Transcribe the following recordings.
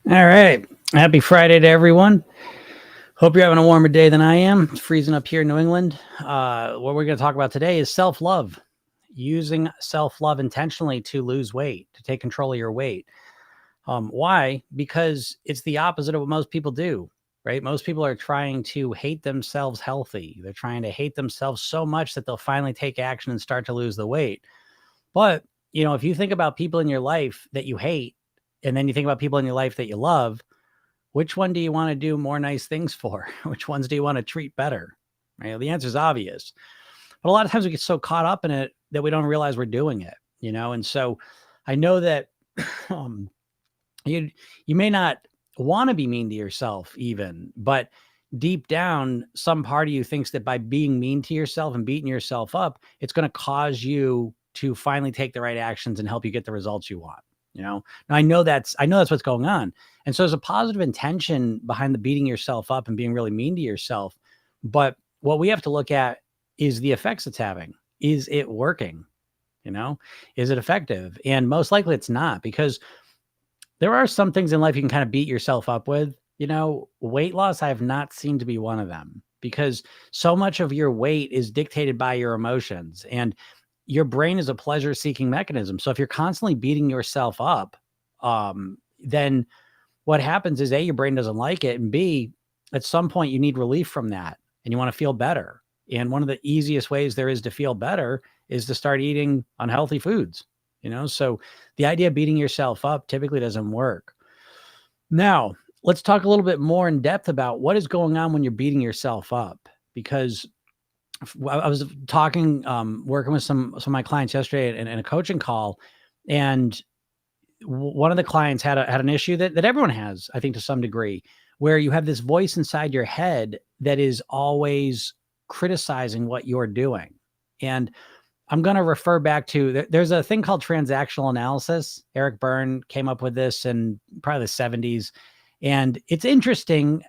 All right. Happy Friday to everyone. Hope you're having a warmer day than I am. It's freezing up here in New England. What we're going to talk about today is self love, using self love intentionally to lose weight, to take control of your weight. Why? Because it's the opposite of what most people do, right? Most people are trying to hate themselves healthy. They're trying to hate themselves so much that they'll finally take action and start to lose the weight. But, if you think about people in your life that you hate, and then you think about people in your life that you love, which one do you want to do more nice things for? Which ones do you want to treat better? Right? The answer is obvious. But a lot of times we get so caught up in it that we don't realize we're doing it, And so I know that um, you may not want to be mean to yourself even, but deep down, some part of you thinks that by being mean to yourself and beating yourself up, it's going to cause you to finally take the right actions and help you get the results you want. Now I know that's what's going on. And so there's a positive intention behind the beating yourself up and being really mean to yourself. But what we have to look at is the effects it's having. Is it working? Is it effective? And most likely it's not, because there are some things in life you can kind of beat yourself up with. Weight loss, I have not seen to be one of them, because so much of your weight is dictated by your emotions, and your brain is a pleasure seeking mechanism. So if you're constantly beating yourself up, then what happens is A, your brain doesn't like it. And B, at some point you need relief from that and you want to feel better. And one of the easiest ways there is to feel better is to start eating unhealthy foods. So the idea of beating yourself up typically doesn't work. Now, let's talk a little bit more in depth about what is going on when you're beating yourself up, because I was talking, working with some of my clients yesterday in a coaching call, and one of the clients had an issue that everyone has, I think, to some degree, where you have this voice inside your head that is always criticizing what you're doing. And I'm going to refer back to, there's a thing called transactional analysis. Eric Berne came up with this in probably the 70s. And it's interesting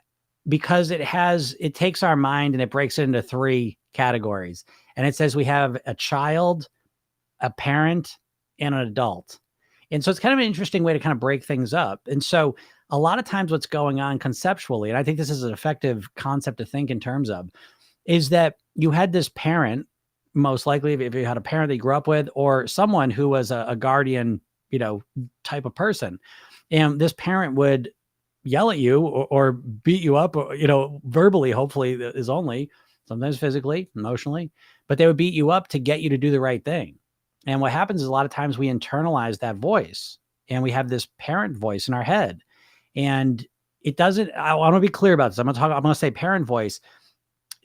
because it takes our mind and it breaks it into three categories. And it says we have a child, a parent, and an adult. And so it's kind of an interesting way to kind of break things up. And so a lot of times what's going on conceptually, and I think this is an effective concept to think in terms of, is that you had this parent, most likely if you had a parent that you grew up with, or someone who was a guardian, type of person. And this parent would yell at you or beat you up, or, verbally, hopefully is only, sometimes physically, emotionally, but they would beat you up to get you to do the right thing. And what happens is a lot of times we internalize that voice and we have this parent voice in our head. And it doesn't, I want to be clear about this. I'm going to say parent voice.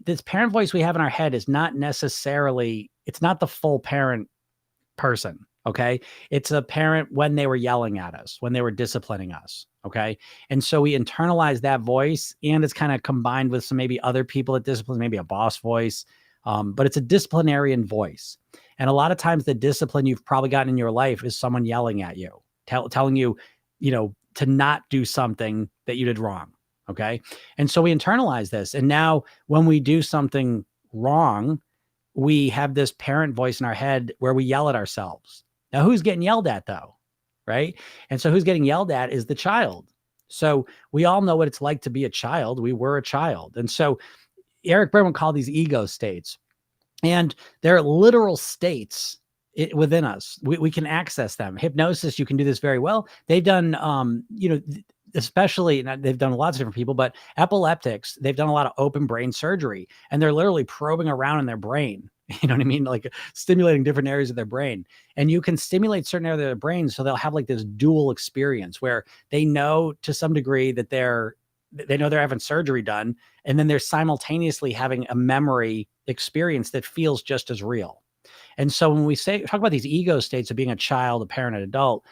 This parent voice we have in our head is not necessarily, it's not the full parent person. Okay. It's a parent when they were yelling at us, when they were disciplining us. Okay. And so we internalize that voice, and it's kind of combined with some maybe other people that discipline, maybe a boss voice. But it's a disciplinarian voice. And a lot of times the discipline you've probably gotten in your life is someone yelling at you, telling you, to not do something that you did wrong. Okay. And so we internalize this. And now when we do something wrong, we have this parent voice in our head where we yell at ourselves. Now, who's getting yelled at though? Right. And so who's getting yelled at is the child. So we all know what it's like to be a child. We were a child. And so Eric Berne called these ego states, and they're literal states within us. We can access them. Hypnosis, you can do this very well. They've done, especially, they've done lots of different people, but epileptics, they've done a lot of open brain surgery, and they're literally probing around in their brain. You know what I mean? Like stimulating different areas of their brain. And you can stimulate certain areas of their brain so they'll have like this dual experience where they know to some degree that they're having surgery done, and then they're simultaneously having a memory experience that feels just as real. And so when we talk about these ego states of being a child, a parent, an adult,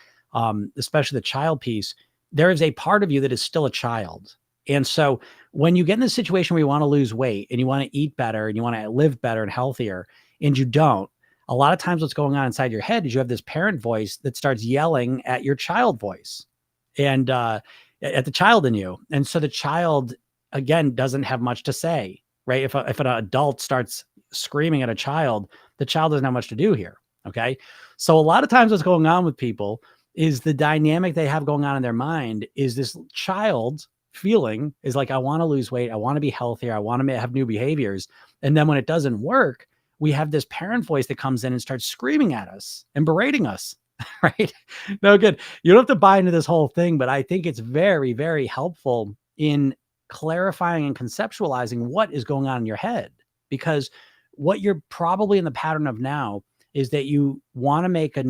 especially the child piece, there is a part of you that is still a child. And so when you get in this situation where you want to lose weight and you want to eat better and you want to live better and healthier, and you don't, a lot of times what's going on inside your head is you have this parent voice that starts yelling at your child voice and at the child in you. And so the child, again, doesn't have much to say, right? If an adult starts screaming at a child, the child doesn't have much to do here. Okay. So a lot of times what's going on with people is the dynamic they have going on in their mind is this child feeling is like, I want to lose weight. I want to be healthier. I want to have new behaviors. And then when it doesn't work, we have this parent voice that comes in and starts screaming at us and berating us, right? No good. You don't have to buy into this whole thing, but I think it's very, very helpful in clarifying and conceptualizing what is going on in your head, because what you're probably in the pattern of now is that you want to make a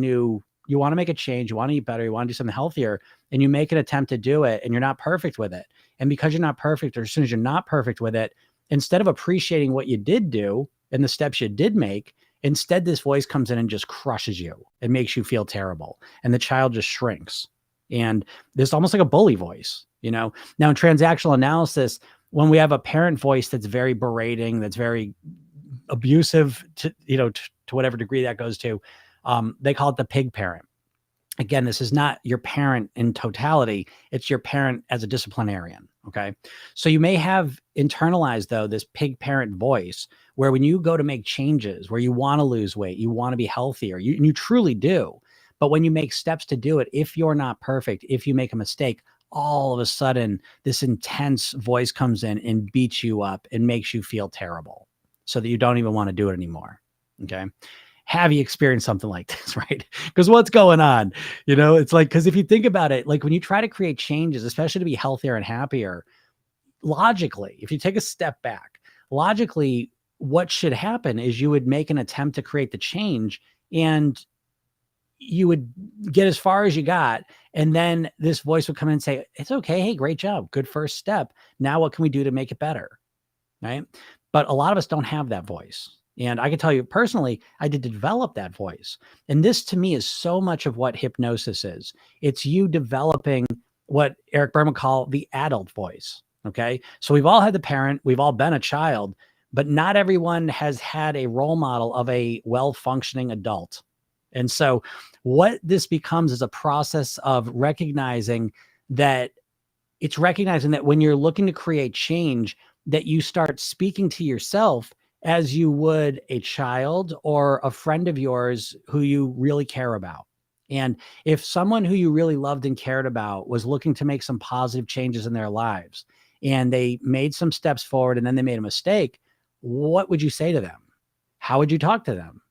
change, you want to eat better, you want to do something healthier, and you make an attempt to do it and you're not perfect with it. And because you're not perfect, or as soon as you're not perfect with it, instead of appreciating what you did do and the steps you did make, instead this voice comes in and just crushes you and makes you feel terrible. And the child just shrinks. And this almost like a bully voice, Now in transactional analysis, when we have a parent voice that's very berating, that's very abusive to whatever degree that goes to, they call it the pig parent. Again, this is not your parent in totality. It's your parent as a disciplinarian. Okay. So you may have internalized, though, this pig parent voice where when you go to make changes, where you want to lose weight, you want to be healthier, you truly do. But when you make steps to do it, if you're not perfect, if you make a mistake, all of a sudden, this intense voice comes in and beats you up and makes you feel terrible so that you don't even want to do it anymore. Okay. Have you experienced something like this, right? Because what's going on? It's like, because if you think about it, like when you try to create changes, especially to be healthier and happier, logically, if you take a step back, logically, what should happen is you would make an attempt to create the change and you would get as far as you got. And then this voice would come in and say, it's okay. Hey, great job. Good first step. Now what can we do to make it better? Right? But a lot of us don't have that voice. And I can tell you personally, I did develop that voice. And this to me is so much of what hypnosis is. It's you developing what Eric Berman called the adult voice. Okay. So we've all had the parent, we've all been a child, but not everyone has had a role model of a well-functioning adult. And so what this becomes is a process of recognizing that when you're looking to create change, that you start speaking to yourself as you would a child or a friend of yours who you really care about. And if someone who you really loved and cared about was looking to make some positive changes in their lives and they made some steps forward and then they made a mistake, what would you say to them? How would you talk to them?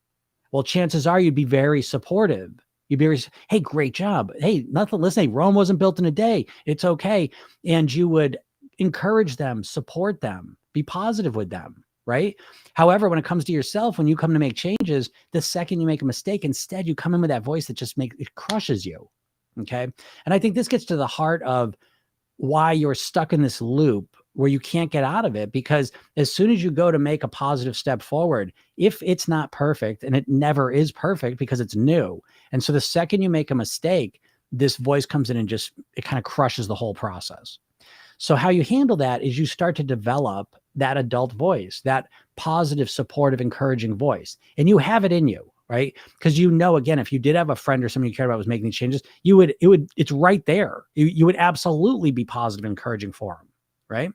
Well, chances are you'd be very supportive. You'd be very, hey, great job. Hey, nothing, listen, hey, Rome wasn't built in a day. It's okay. And you would encourage them, support them, be positive with them. Right? However, when it comes to yourself, when you come to make changes, the second you make a mistake, instead you come in with that voice that just it crushes you. Okay. And I think this gets to the heart of why you're stuck in this loop where you can't get out of it, because as soon as you go to make a positive step forward, if it's not perfect, and it never is perfect because it's new. And so the second you make a mistake, this voice comes in and it kind of crushes the whole process. So how you handle that is you start to develop that adult voice, that positive, supportive, encouraging voice. And you have it in you, right? Because again, if you did have a friend or someone you cared about was making these changes, it's right there. You would absolutely be positive, encouraging for them, right?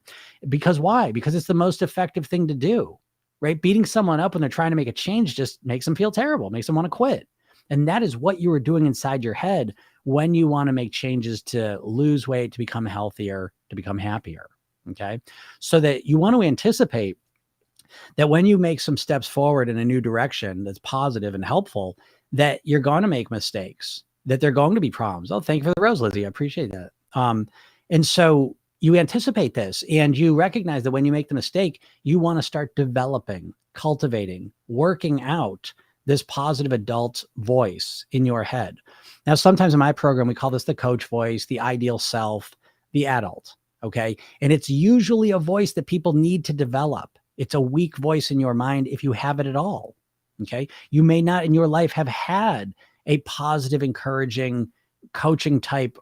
Because why? Because it's the most effective thing to do, right? Beating someone up when they're trying to make a change just makes them feel terrible, makes them want to quit. And that is what you were doing inside your head when you want to make changes to lose weight, to become healthier, to become happier. Okay. So that you want to anticipate that when you make some steps forward in a new direction that's positive and helpful, that you're going to make mistakes, that there are going to be problems. Oh, thank you for the rose, Lizzie. I appreciate that. And so you anticipate this and you recognize that when you make the mistake, you want to start developing, cultivating, working out this positive adult voice in your head. Now, sometimes in my program, we call this the coach voice, the ideal self, the adult. Okay. And it's usually a voice that people need to develop. It's a weak voice in your mind if you have it at all. Okay. You may not in your life have had a positive, encouraging, coaching type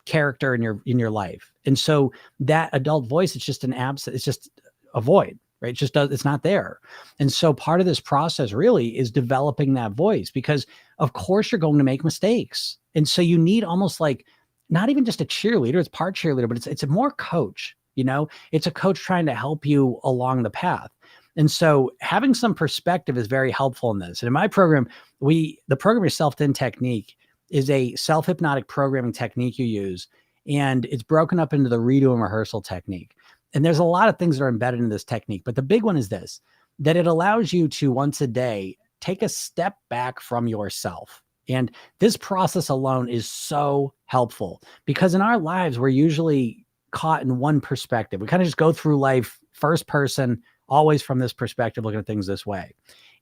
character in your life. And so that adult voice, it's just it's just a void, right? It's not there. And so part of this process really is developing that voice, because of course you're going to make mistakes. And so you need almost like, not even just a cheerleader, it's part cheerleader, but it's a more coach, it's a coach trying to help you along the path. And so having some perspective is very helpful in this. And in my program, the program is Self-In Technique. is a self-hypnotic programming technique you use, and it's broken up into the redo and rehearsal technique. And there's a lot of things that are embedded in this technique, but the big one is this, that it allows you to once a day take a step back from yourself. And this process alone is so helpful because in our lives, we're usually caught in one perspective. We kind of just go through life first person, always from this perspective, looking at things this way.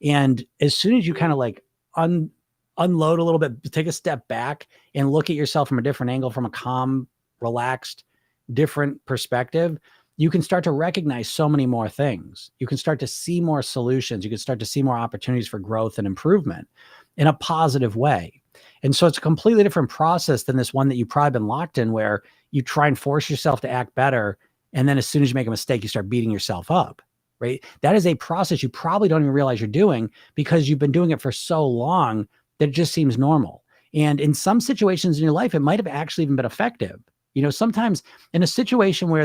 And as soon as you kind of like unload a little bit, take a step back and look at yourself from a different angle, from a calm, relaxed, different perspective, you can start to recognize so many more things. You can start to see more solutions. You can start to see more opportunities for growth and improvement in a positive way. And so it's a completely different process than this one that you've probably been locked in, where you try and force yourself to act better. And then as soon as you make a mistake, you start beating yourself up, right? That is a process you probably don't even realize you're doing because you've been doing it for so long that it just seems normal. And in some situations in your life, it might have actually even been effective. You know, sometimes in a situation where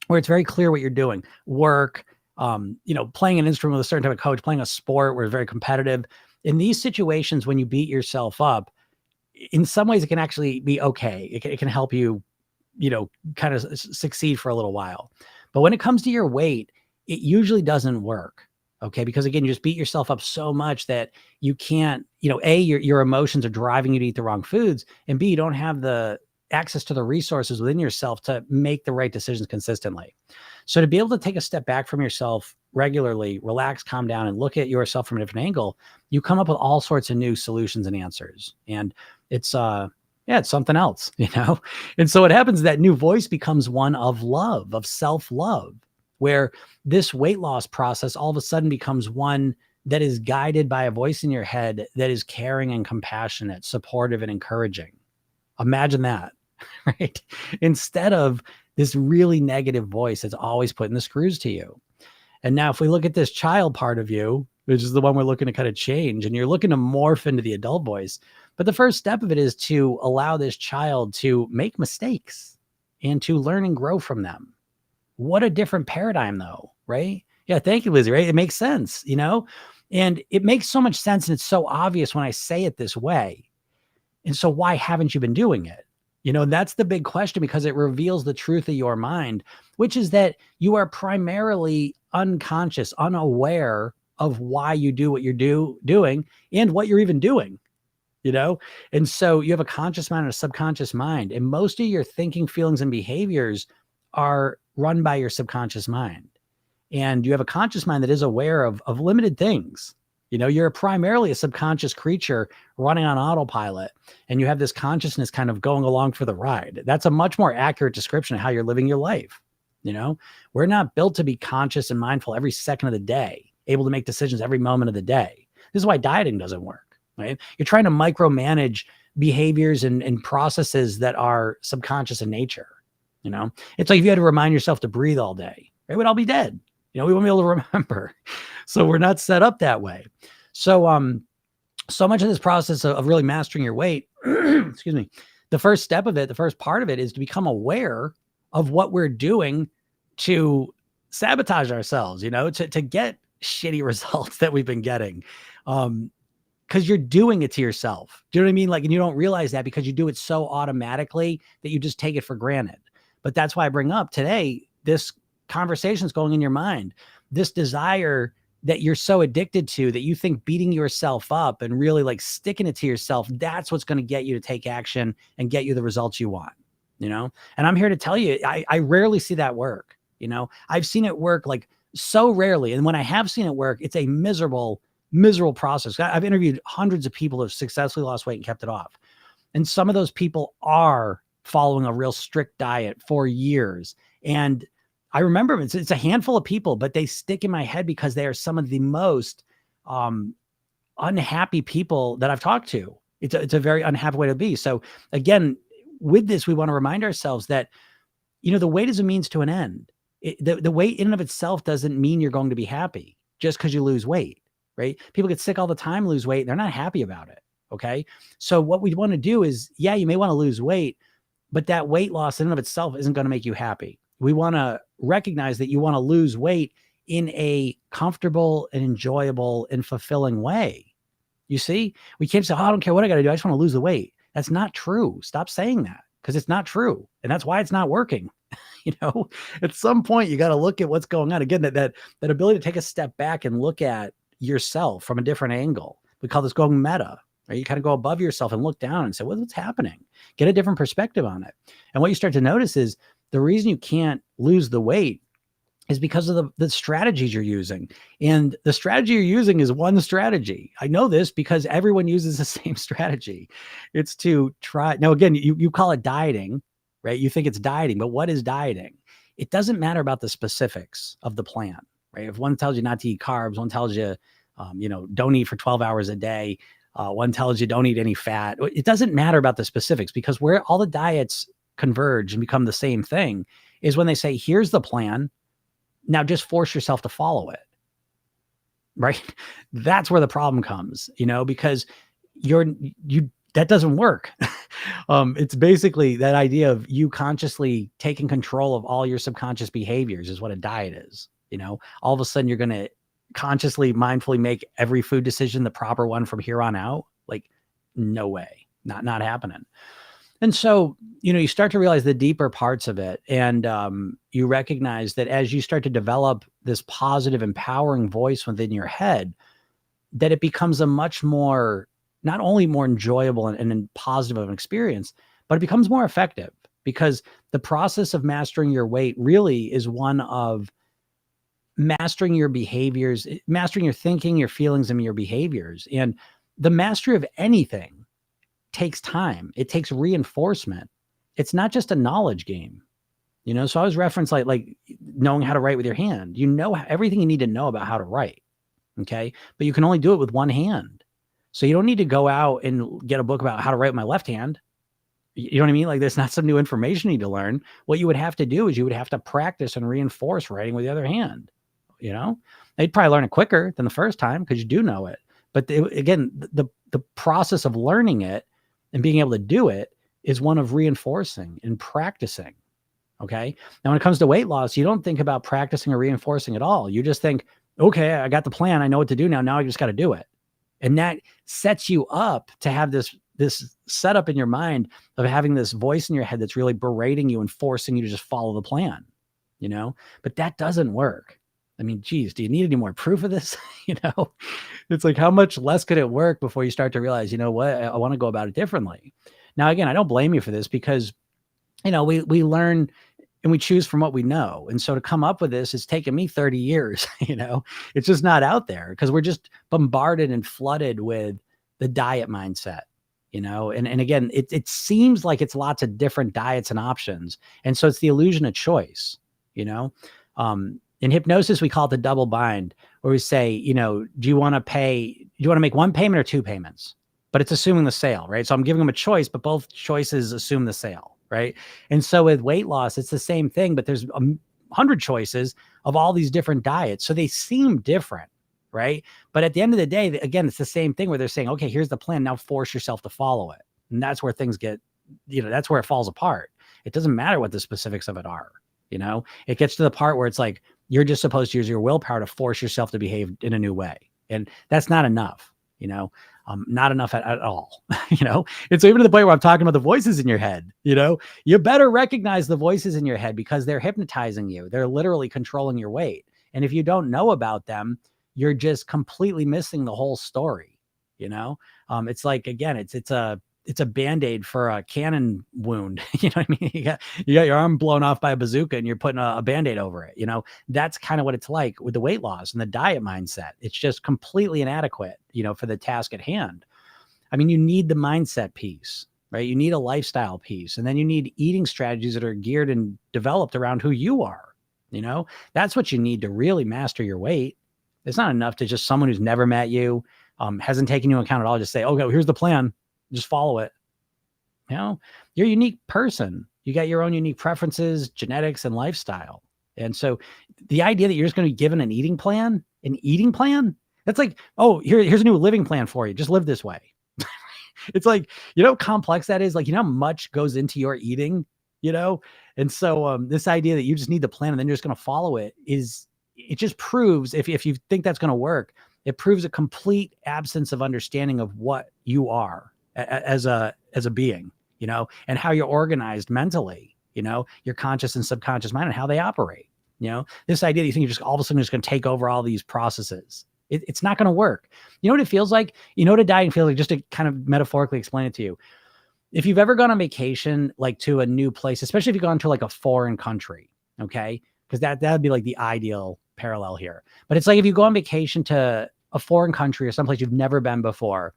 it's very clear what you're doing, work, playing an instrument with a certain type of coach, playing a sport where it's very competitive. In these situations, when you beat yourself up, in some ways it can actually be okay. It can help you, kind of succeed for a little while. But when it comes to your weight, it usually doesn't work. Okay. Because again, you just beat yourself up so much that you can't, A, your emotions are driving you to eat the wrong foods, and B, you don't have the access to the resources within yourself to make the right decisions consistently. So to be able to take a step back from yourself regularly, relax, calm down, and look at yourself from a different angle, you come up with all sorts of new solutions and answers. And it's something else, And so what happens is that new voice becomes one of love, of self-love, where this weight loss process all of a sudden becomes one that is guided by a voice in your head that is caring and compassionate, supportive and encouraging. Imagine that, right? Instead of this really negative voice that's always putting the screws to you. And now if we look at this child part of you, which is the one we're looking to kind of change, and you're looking to morph into the adult voice, but the first step of it is to allow this child to make mistakes and to learn and grow from them. What a different paradigm though, right? Yeah, thank you, Lizzie, right? It makes sense, and it makes so much sense, and it's so obvious when I say it this way. And so why haven't you been doing it? That's the big question, because it reveals the truth of your mind, which is that you are primarily unconscious, unaware of why you do what you're doing and what you're even doing, And so you have a conscious mind and a subconscious mind. And most of your thinking, feelings, and behaviors are run by your subconscious mind. And you have a conscious mind that is aware of limited things. You're primarily a subconscious creature running on autopilot, and you have this consciousness kind of going along for the ride. That's a much more accurate description of how you're living your life. We're not built to be conscious and mindful every second of the day, able to make decisions every moment of the day. This is why dieting doesn't work, right? You're trying to micromanage behaviors and processes that are subconscious in nature. It's like if you had to remind yourself to breathe all day, right? We'd all be dead. We won't be able to remember. So we're not set up that way. So, so much of this process of really mastering your weight, excuse me, the first step of it, the first part of it is to become aware of what we're doing to sabotage ourselves, to get shitty results that we've been getting. Because you're doing it to yourself. Do you know what I mean? And you don't realize that because you do it so automatically that you just take it for granted. But that's why I bring up today, this conversation's going in your mind, this desire that you're so addicted to that you think beating yourself up and really sticking it to yourself, that's what's going to get you to take action and get you the results you want, and I'm here to tell you, I rarely see that work. I've seen it work so rarely. And when I have seen it work, it's a miserable process. I've interviewed hundreds of people who have successfully lost weight and kept it off. And some of those people are following a real strict diet for years. And I remember it's a handful of people, but they stick in my head because they are some of the most unhappy people that I've talked to. It's a very unhappy way to be. So again, with this, we want to remind ourselves that, the weight is a means to an end. The weight in and of itself doesn't mean you're going to be happy just because you lose weight, right? People get sick all the time, lose weight. They're not happy about it. Okay. So what we want to do is, yeah, you may want to lose weight, but that weight loss in and of itself isn't going to make you happy. We want to recognize that you want to lose weight in a comfortable and enjoyable and fulfilling way. You see, we can't say, oh, I don't care what I got to do. I just want to lose the weight. That's not true. Stop saying that, because it's not true. And that's why it's not working. At some point you got to look at what's going on. Again, that ability to take a step back and look at yourself from a different angle. We call this going meta, right? You kind of go above yourself and look down and say, what's happening? Get a different perspective on it. And what you start to notice is the reason you can't lose the weight is because of the strategies you're using. And the strategy you're using is one strategy. I know this because everyone uses the same strategy. It's to try. Now, again, you call it dieting, right? You think it's dieting, but what is dieting? It doesn't matter about the specifics of the plan, right? If one tells you not to eat carbs, one tells you, don't eat for 12 hours a day. One tells you don't eat any fat. It doesn't matter about the specifics, because where all the diets converge and become the same thing is when they say, here's the plan. Now just force yourself to follow it, right? That's where the problem comes, because that doesn't work. It's basically that idea of you consciously taking control of all your subconscious behaviors is what a diet is. All of a sudden you're going to consciously, mindfully make every food decision the proper one from here on out. Like, no way, not happening. And so, you start to realize the deeper parts of it. And you recognize that as you start to develop this positive, empowering voice within your head, that it becomes a much more, not only more enjoyable and positive of an experience, but it becomes more effective, because the process of mastering your weight really is one of mastering your behaviors, mastering your thinking, your feelings, and your behaviors. And the mastery of anything takes time. It takes reinforcement. It's not just a knowledge game, So I was referenced like knowing how to write with your hand. Everything you need to know about how to write. Okay. But you can only do it with one hand. So you don't need to go out and get a book about how to write with my left hand. You know what I mean? Like, there's not some new information you need to learn. What you would have to do is you would have to practice and reinforce writing with the other hand. They'd probably learn it quicker than the first time because you do know it. But again, the process of learning it and being able to do it is one of reinforcing and practicing. Okay. Now, when it comes to weight loss, you don't think about practicing or reinforcing at all. You just think, okay, I got the plan. I know what to do now. Now I just got to do it. And that sets you up to have this setup in your mind of having this voice in your head that's really berating you and forcing you to just follow the plan, but that doesn't work. I mean, geez, do you need any more proof of this? It's like, how much less could it work before you start to realize, you know what, I want to go about it differently. Now, again, I don't blame you for this, because, we learn and we choose from what we know. And so to come up with this, it's taken me 30 years, it's just not out there because we're just bombarded and flooded with the diet mindset, and again, it seems like it's lots of different diets and options. And so it's the illusion of choice, in hypnosis, we call it the double bind, where we say, do you want to make one payment or two payments? But it's assuming the sale, right? So I'm giving them a choice, but both choices assume the sale, right? And so with weight loss, it's the same thing, but there's 100 choices of all these different diets. So they seem different, right? But at the end of the day, again, it's the same thing where they're saying, okay, here's the plan. Now force yourself to follow it. And that's where things get, that's where it falls apart. It doesn't matter what the specifics of it are. It gets to the part where it's like, you're just supposed to use your willpower to force yourself to behave in a new way. And that's not enough, not enough at all, It's even to the point where I'm talking about the voices in your head, you better recognize the voices in your head because they're hypnotizing you. They're literally controlling your weight. And if you don't know about them, you're just completely missing the whole story. It's like, again, it's a Band-Aid for a cannon wound. You know what I mean? You got your arm blown off by a bazooka and you're putting a Band-Aid over it. That's kind of what it's like with the weight loss and the diet mindset. It's just completely inadequate, for the task at hand. I mean, you need the mindset piece, right? You need a lifestyle piece, and then you need eating strategies that are geared and developed around who you are. That's what you need to really master your weight. It's not enough to just someone who's never met you, hasn't taken you into account at all, just say, okay, here's the plan. Just follow it. You're a unique person. You got your own unique preferences, genetics, and lifestyle. And so the idea that you're just going to be given an eating plan, that's like, oh, here's a new living plan for you. Just live this way. It's like, how complex that is? Like, how much goes into your eating, And so this idea that you just need the plan and then you're just going to follow it it just proves, if you think that's going to work, It proves a complete absence of understanding of what you are as a being, and how you're organized mentally, your conscious and subconscious mind and how they operate. This idea that you think you're just all of a sudden just going to take over all these processes. It's not going to work. You know what it feels like? You know what a dieting feels like? Just to kind of metaphorically explain it to you. If you've ever gone on vacation, like to a new place, especially if you've gone to like a foreign country, okay? Because that'd be like the ideal parallel here. But it's like if you go on vacation to a foreign country or someplace you've never been before,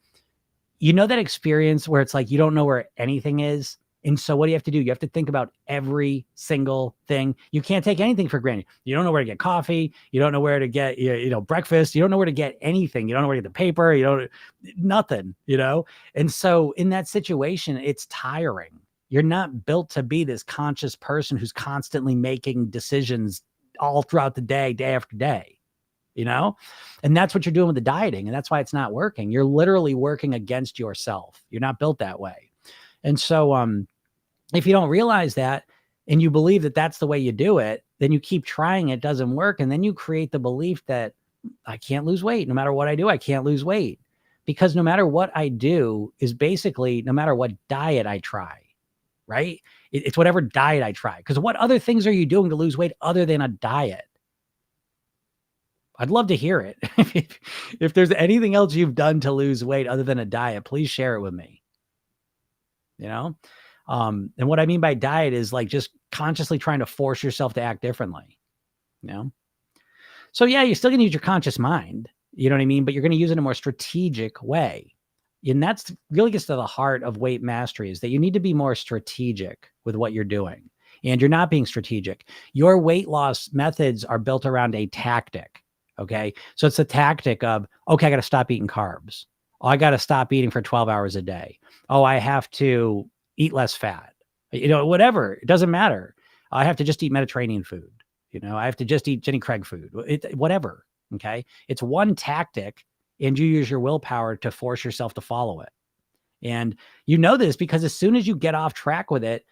that experience where it's like you don't know where anything is. And so what do you have to do? You have to think about every single thing. You can't take anything for granted. You don't know where to get coffee. You don't know where to get, breakfast. You don't know where to get anything. You don't know where to get the paper. Nothing, And so in that situation, it's tiring. You're not built to be this conscious person who's constantly making decisions all throughout the day after day, and that's what you're doing with the dieting. And that's why it's not working. You're literally working against yourself. You're not built that way. And so if you don't realize that and you believe that that's the way you do it, then you keep trying, it doesn't work. And then you create the belief that I can't lose weight. No matter what I do, I can't lose weight. Because no matter what I do is basically no matter what diet I try, right? It's whatever diet I try. Because what other things are you doing to lose weight other than a diet? I'd love to hear it. If there's anything else you've done to lose weight other than a diet, please share it with me. And what I mean by diet is like just consciously trying to force yourself to act differently, So yeah, you're still going to use your conscious mind, you know what I mean? But you're going to use it in a more strategic way. And that's really gets to the heart of weight mastery, is that you need to be more strategic with what you're doing. And you're not being strategic. Your weight loss methods are built around a tactic. Okay. So it's a tactic of, okay, I got to stop eating carbs. Oh, I got to stop eating for 12 hours a day. Oh, I have to eat less fat, whatever. It doesn't matter. I have to just eat Mediterranean food. I have to just eat Jenny Craig food, whatever. Okay. It's one tactic and you use your willpower to force yourself to follow it. And this because as soon as you get off track with it,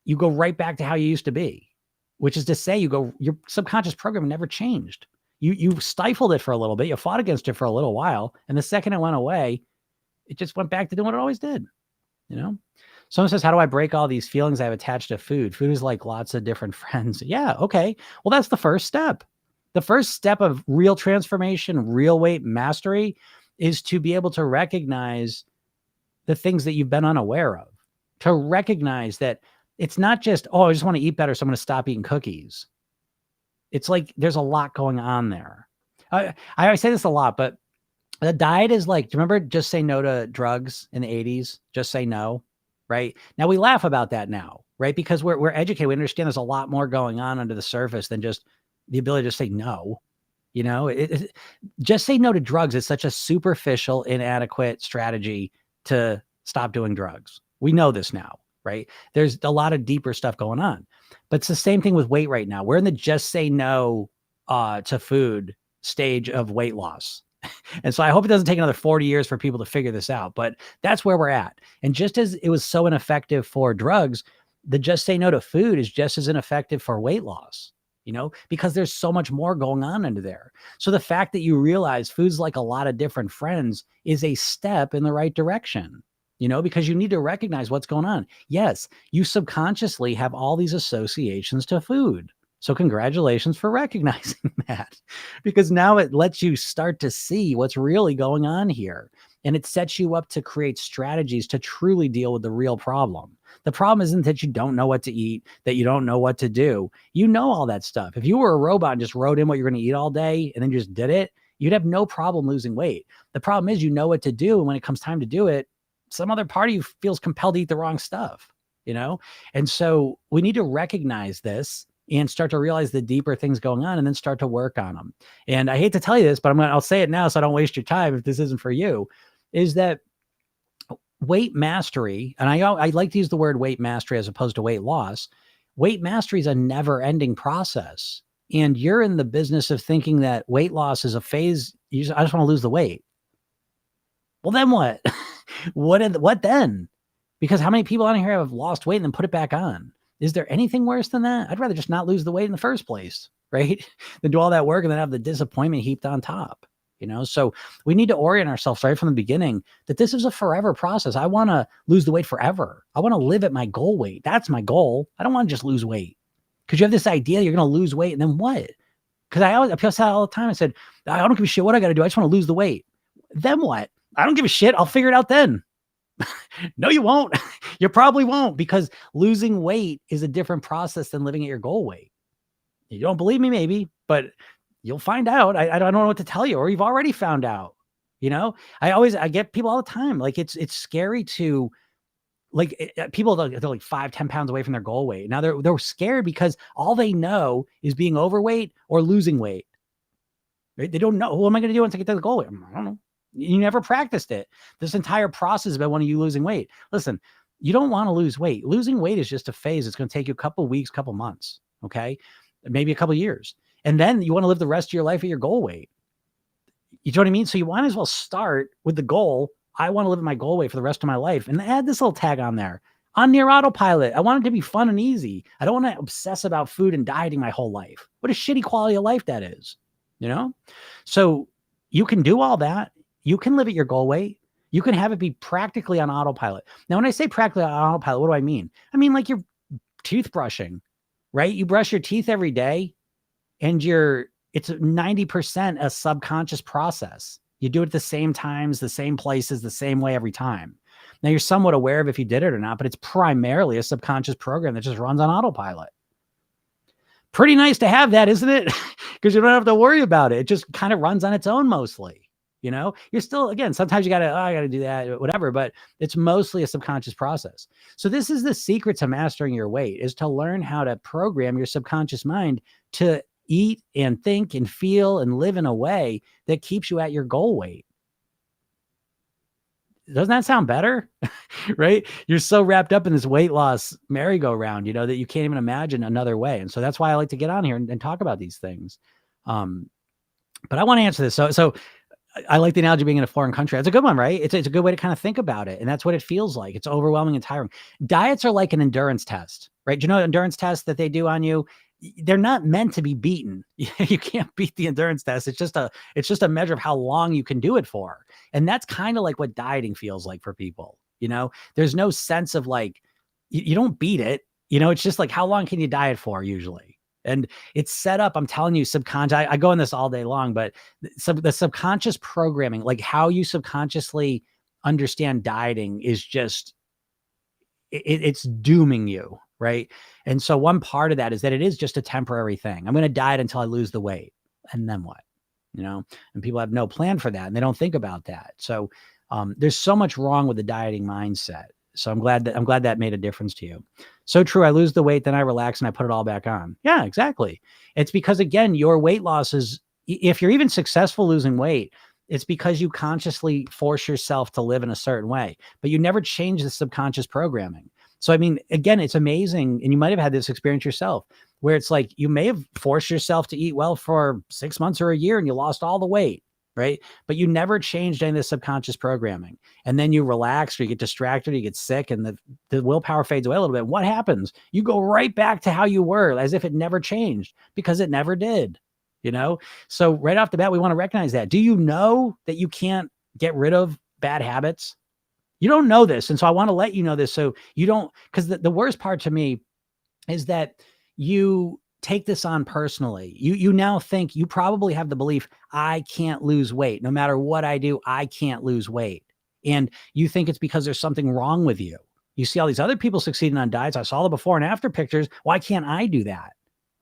you go right back to how you used to be, which is to say your subconscious program never changed. You stifled it for a little bit. You fought against it for a little while. And the second it went away, it just went back to doing what it always did. Someone says, how do I break all these feelings I've attached to food? Food is like lots of different friends. Yeah. Okay. Well, that's the first step. The first step of real transformation, real weight mastery is to be able to recognize the things that you've been unaware of, to recognize that it's not just, oh, I just want to eat better, so I'm going to stop eating cookies. It's like there's a lot going on there. I say this a lot, but the diet is like, do you remember Just Say No to Drugs in the 80s? Just say no, right? Now we laugh about that now, right? Because we're educated. We understand there's a lot more going on under the surface than just the ability to say no. Just say no to drugs is such a superficial, inadequate strategy to stop doing drugs. We know this now, right? There's a lot of deeper stuff going on. But it's the same thing with weight right now. We're in the just say no to food stage of weight loss. And so I hope it doesn't take another 40 years for people to figure this out, but that's where we're at. And just as it was so ineffective for drugs, the just say no to food is just as ineffective for weight loss, because there's so much more going on under there. So the fact that you realize food's like a lot of different friends is a step in the right direction. Because you need to recognize what's going on. Yes, you subconsciously have all these associations to food. So congratulations for recognizing that, because now it lets you start to see what's really going on here. And it sets you up to create strategies to truly deal with the real problem. The problem isn't that you don't know what to eat, that you don't know what to do. You know all that stuff. If you were a robot and just wrote in what you're going to eat all day and then just did it, you'd have no problem losing weight. The problem is you know what to do. And when it comes time to do it, some other part of you feels compelled to eat the wrong stuff, And so we need to recognize this and start to realize the deeper things going on and then start to work on them. And I hate to tell you this, but I'll say it now so I don't waste your time if this isn't for you, is that weight mastery, and I like to use the word weight mastery as opposed to weight loss. Weight mastery is a never ending process. And you're in the business of thinking that weight loss is a phase. I just want to lose the weight. Well, then what? What then? Because how many people on here have lost weight and then put it back on? Is there anything worse than that? I'd rather just not lose the weight in the first place, right? Than do all that work and then have the disappointment heaped on top. So we need to orient ourselves right from the beginning that this is a forever process. I want to lose the weight forever. I want to live at my goal weight. That's my goal. I don't want to just lose weight, because you have this idea you're going to lose weight and then what? Because I say all the time. I said, I don't give a shit what I got to do. I just want to lose the weight. Then what? I don't give a shit. I'll figure it out then. No, you won't. You probably won't, because losing weight is a different process than living at your goal weight. You don't believe me, maybe, but you'll find out. I don't know what to tell you, or you've already found out. I get people all the time. Like it's scary to people. They're like 5-10 pounds away from their goal weight. Now they're scared because all they know is being overweight or losing weight. Right? They don't know, what am I going to do once I get to the goal weight? I don't know. You never practiced it. This entire process about one of you losing weight. Listen, you don't want to lose weight. Losing weight is just a phase. It's going to take you a couple of weeks, couple of months. Okay. Maybe a couple of years. And then you want to live the rest of your life at your goal weight. You know what I mean? So you might as well start with the goal. I want to live at my goal weight for the rest of my life, and add this little tag on there. On near autopilot. I want it to be fun and easy. I don't want to obsess about food and dieting my whole life. What a shitty quality of life that is, So you can do all that. You can live at your goal weight. You can have it be practically on autopilot. Now, when I say practically on autopilot, what do I mean? I mean, like your teeth brushing, right? You brush your teeth every day, and it's 90% a subconscious process. You do it at the same times, the same places, the same way every time. Now, you're somewhat aware of if you did it or not, but it's primarily a subconscious program that just runs on autopilot. Pretty nice to have that, isn't it? Because you don't have to worry about it. It just kind of runs on its own mostly. You're still, again, sometimes you I got to do that, whatever, but it's mostly a subconscious process. So this is the secret to mastering your weight, is to learn how to program your subconscious mind to eat and think and feel and live in a way that keeps you at your goal weight. Doesn't that sound better? Right? You're so wrapped up in this weight loss merry-go-round, that you can't even imagine another way. And so that's why I like to get on here and talk about these things. But I want to answer this. So I like the analogy of being in a foreign country. That's a good one, right? It's a good way to kind of think about it. And that's what it feels like. It's overwhelming and tiring. Diets are like an endurance test, right? Do you know endurance tests that they do on you? They're not meant to be beaten. You can't beat the endurance test. It's just a measure of how long you can do it for. And that's kind of like what dieting feels like for people. There's no sense of like, you don't beat it. It's just like, how long can you diet for usually? And it's set up, I'm telling you, subconscious. I go in this all day long, but the subconscious programming, like how you subconsciously understand dieting, is just, it's dooming you, right? And so one part of that is that it is just a temporary thing. I'm going to diet until I lose the weight. And then what? And people have no plan for that, and they don't think about that. So there's so much wrong with the dieting mindset. So I'm glad that made a difference to you. So true. I lose the weight, then I relax and I put it all back on. Yeah, exactly. It's because, again, your weight loss is, if you're even successful losing weight, it's because you consciously force yourself to live in a certain way, but you never change the subconscious programming. So, I mean, again, it's amazing. And you might've had this experience yourself, where it's like, you may have forced yourself to eat well for 6 months or a year and you lost all the weight. Right. But you never changed any of the subconscious programming. And then you relax, or you get distracted, or you get sick, and the willpower fades away a little bit. What happens? You go right back to how you were, as if it never changed, because it never did. So right off the bat, we want to recognize that. Do you know that you can't get rid of bad habits? You don't know this. And so I want to let you know this. So you don't, because the worst part to me is that you take this on personally. You now think, you probably have the belief, I can't lose weight. No matter what I do, I can't lose weight. And you think it's because there's something wrong with you. You see all these other people succeeding on diets. I saw the before and after pictures. Why can't I do that?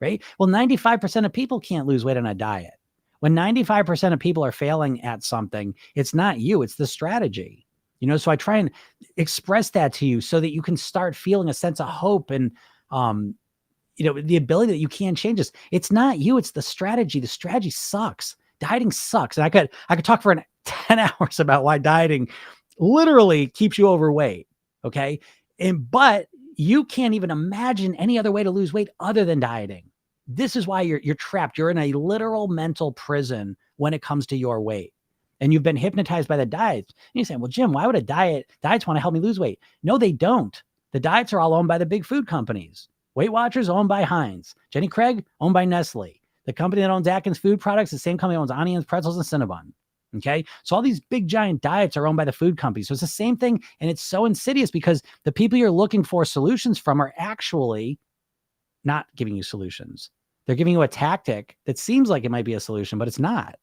Right? Well, 95% of people can't lose weight on a diet. When 95% of people are failing at something, it's not you, it's the strategy. So I try and express that to you so that you can start feeling a sense of hope and, the ability that you can change this. It's not you, it's the strategy. The strategy sucks. Dieting sucks. And I could talk for 10 hours about why dieting literally keeps you overweight. Okay. But you can't even imagine any other way to lose weight other than dieting. This is why you're trapped. You're in a literal mental prison when it comes to your weight. And you've been hypnotized by the diets. And you're saying, well, Jim, why would diets want to help me lose weight? No, they don't. The diets are all owned by the big food companies. Weight Watchers owned by Heinz. Jenny Craig owned by Nestle. The company that owns Atkins Food Products, the same company that owns Onions, Pretzels, and Cinnabon. Okay. So all these big giant diets are owned by the food companies. So it's the same thing. And it's so insidious because the people you're looking for solutions from are actually not giving you solutions. They're giving you a tactic that seems like it might be a solution, but it's not.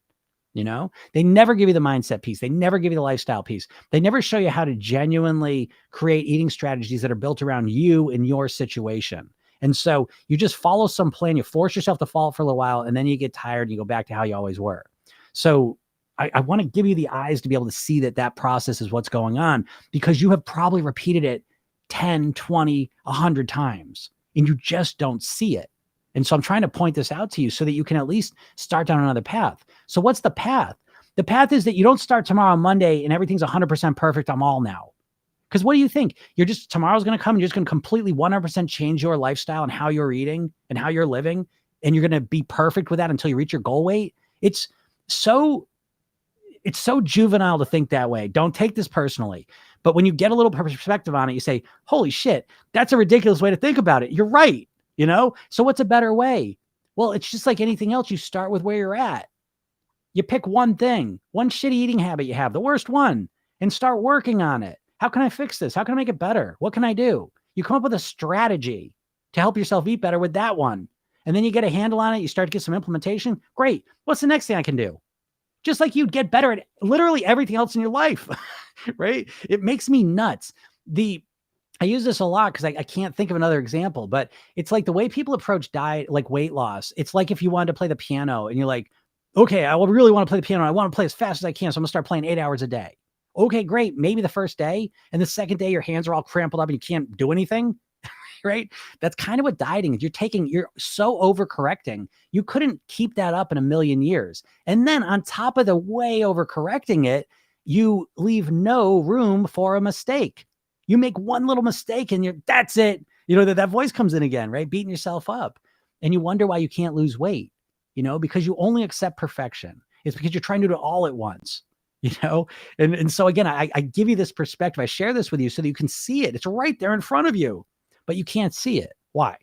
They never give you the mindset piece. They never give you the lifestyle piece. They never show you how to genuinely create eating strategies that are built around you and your situation. And so you just follow some plan, you force yourself to follow it for a little while, and then you get tired and you go back to how you always were. So I want to give you the eyes to be able to see that process is what's going on, because you have probably repeated it 10, 20, 100 times and you just don't see it. And so I'm trying to point this out to you so that you can at least start down another path. So what's the path? The path is that you don't start tomorrow, Monday, and everything's 100% perfect. I'm all now. Because what do you think? Tomorrow's going to come and you're just going to completely 100% change your lifestyle and how you're eating and how you're living. And you're going to be perfect with that until you reach your goal weight. It's so juvenile to think that way. Don't take this personally. But when you get a little perspective on it, you say, holy shit, that's a ridiculous way to think about it. You're right. So what's a better way? Well, it's just like anything else. You start with where you're at. You pick one thing, one shitty eating habit you have, the worst one, and start working on it. How can I fix this? How can I make it better? What can I do? You come up with a strategy to help yourself eat better with that one. And then you get a handle on it. You start to get some implementation. Great. What's the next thing I can do? Just like you'd get better at literally everything else in your life, right? It makes me nuts. I use this a lot because I can't think of another example, but it's like the way people approach diet, like weight loss. It's like if you wanted to play the piano and you're like, okay, I really want to play the piano. I want to play as fast as I can. So I'm gonna start playing 8 hours a day. Okay, great. Maybe the first day, and the second day your hands are all crumpled up and you can't do anything. Right? That's kind of what dieting is. You're so overcorrecting. You couldn't keep that up in a million years. And then on top of the way overcorrecting it, you leave no room for a mistake. You make one little mistake and that's it. That voice comes in again, right? Beating yourself up. And you wonder why you can't lose weight, because you only accept perfection. It's because you're trying to do it all at once, And so again, I give you this perspective. I share this with you so that you can see it. It's right there in front of you. But you can't see it. Why?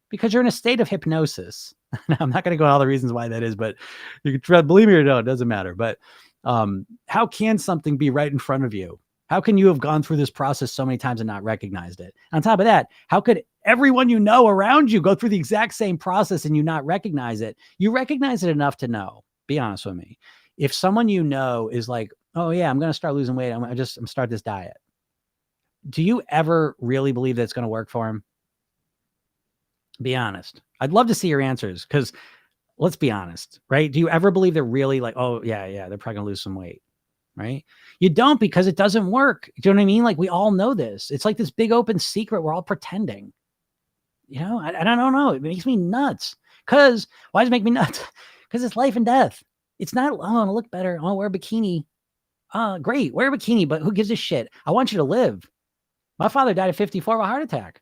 Because you're in a state of hypnosis. I'm not going to go into all the reasons why that is, but you can try, believe me or no, it doesn't matter. But how can something be right in front of you? How can you have gone through this process so many times and not recognized it? On top of that, how could everyone around you go through the exact same process and you not recognize it? You recognize it enough to know. Be honest with me. If someone is like, oh yeah, I'm going to start losing weight. I'm start this diet. Do you ever really believe that it's going to work for him? Be honest. I'd love to see your answers because let's be honest, right? Do you ever believe they're really like, oh yeah, they're probably going to lose some weight, right? You don't, because it doesn't work. Do you know what I mean? Like we all know this. It's like this big open secret. We're all pretending, I don't know. It makes me nuts. Why does it make me nuts? Because it's life and death. It's not, oh, I want to look better. I want to wear a bikini. Great. Wear a bikini, but who gives a shit? I want you to live. My father died at 54 of a heart attack.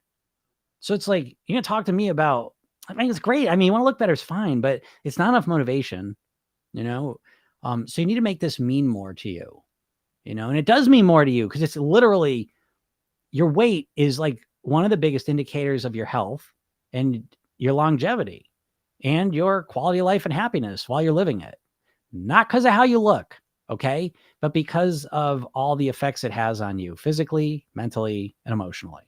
So it's like, you're going to talk to me about, it's great. You want to look better is fine, but it's not enough motivation, So you need to make this mean more to you, and it does mean more to you because it's literally your weight is like one of the biggest indicators of your health and your longevity and your quality of life and happiness while you're living it. Not because of how you look. Okay. But because of all the effects it has on you physically, mentally, and emotionally,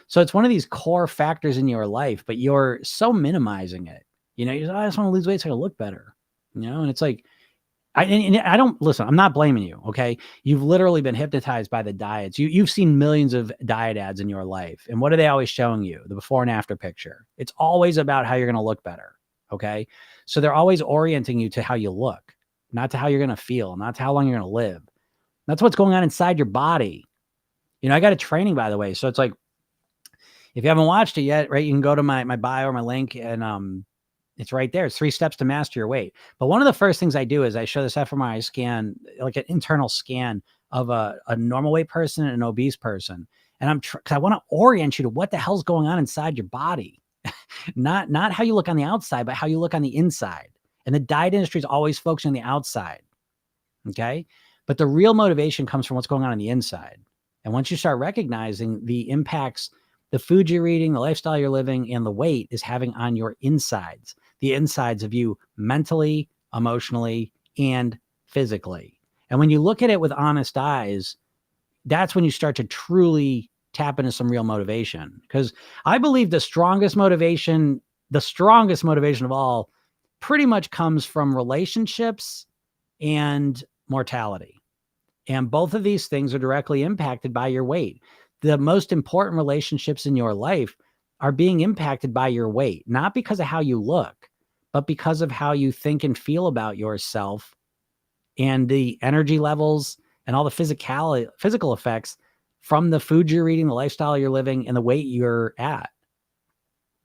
So it's one of these core factors in your life, but you're so minimizing it. I just want to lose weight so I can look better, and it's like, I don't listen, I'm not blaming you. Okay. You've literally been hypnotized by the diets. You've seen millions of diet ads in your life. And what are they always showing you? The before and after picture. It's always about how you're going to look better. Okay. So they're always orienting you to how you look, not to how you're going to feel, not to how long you're going to live. That's what's going on inside your body. I got a training, by the way. So it's like, if you haven't watched it yet, right, you can go to my bio or my link and it's right there. It's 3 steps to master your weight. But one of the first things I do is I show this fMRI scan, like an internal scan of a normal weight person and an obese person. And because I want to orient you to what the hell's going on inside your body, not how you look on the outside, but how you look on the inside. And the diet industry is always focusing on the outside. Okay. But the real motivation comes from what's going on the inside. And once you start recognizing the impacts the food you're eating, the lifestyle you're living, and the weight is having on your insides, the insides of you mentally, emotionally, and physically. And when you look at it with honest eyes, that's when you start to truly tap into some real motivation. Because I believe the strongest motivation of all pretty much comes from relationships and mortality. And both of these things are directly impacted by your weight. The most important relationships in your life are being impacted by your weight, not because of how you look, but because of how you think and feel about yourself and the energy levels and all the physical effects from the food you're eating, the lifestyle you're living, and the weight you're at.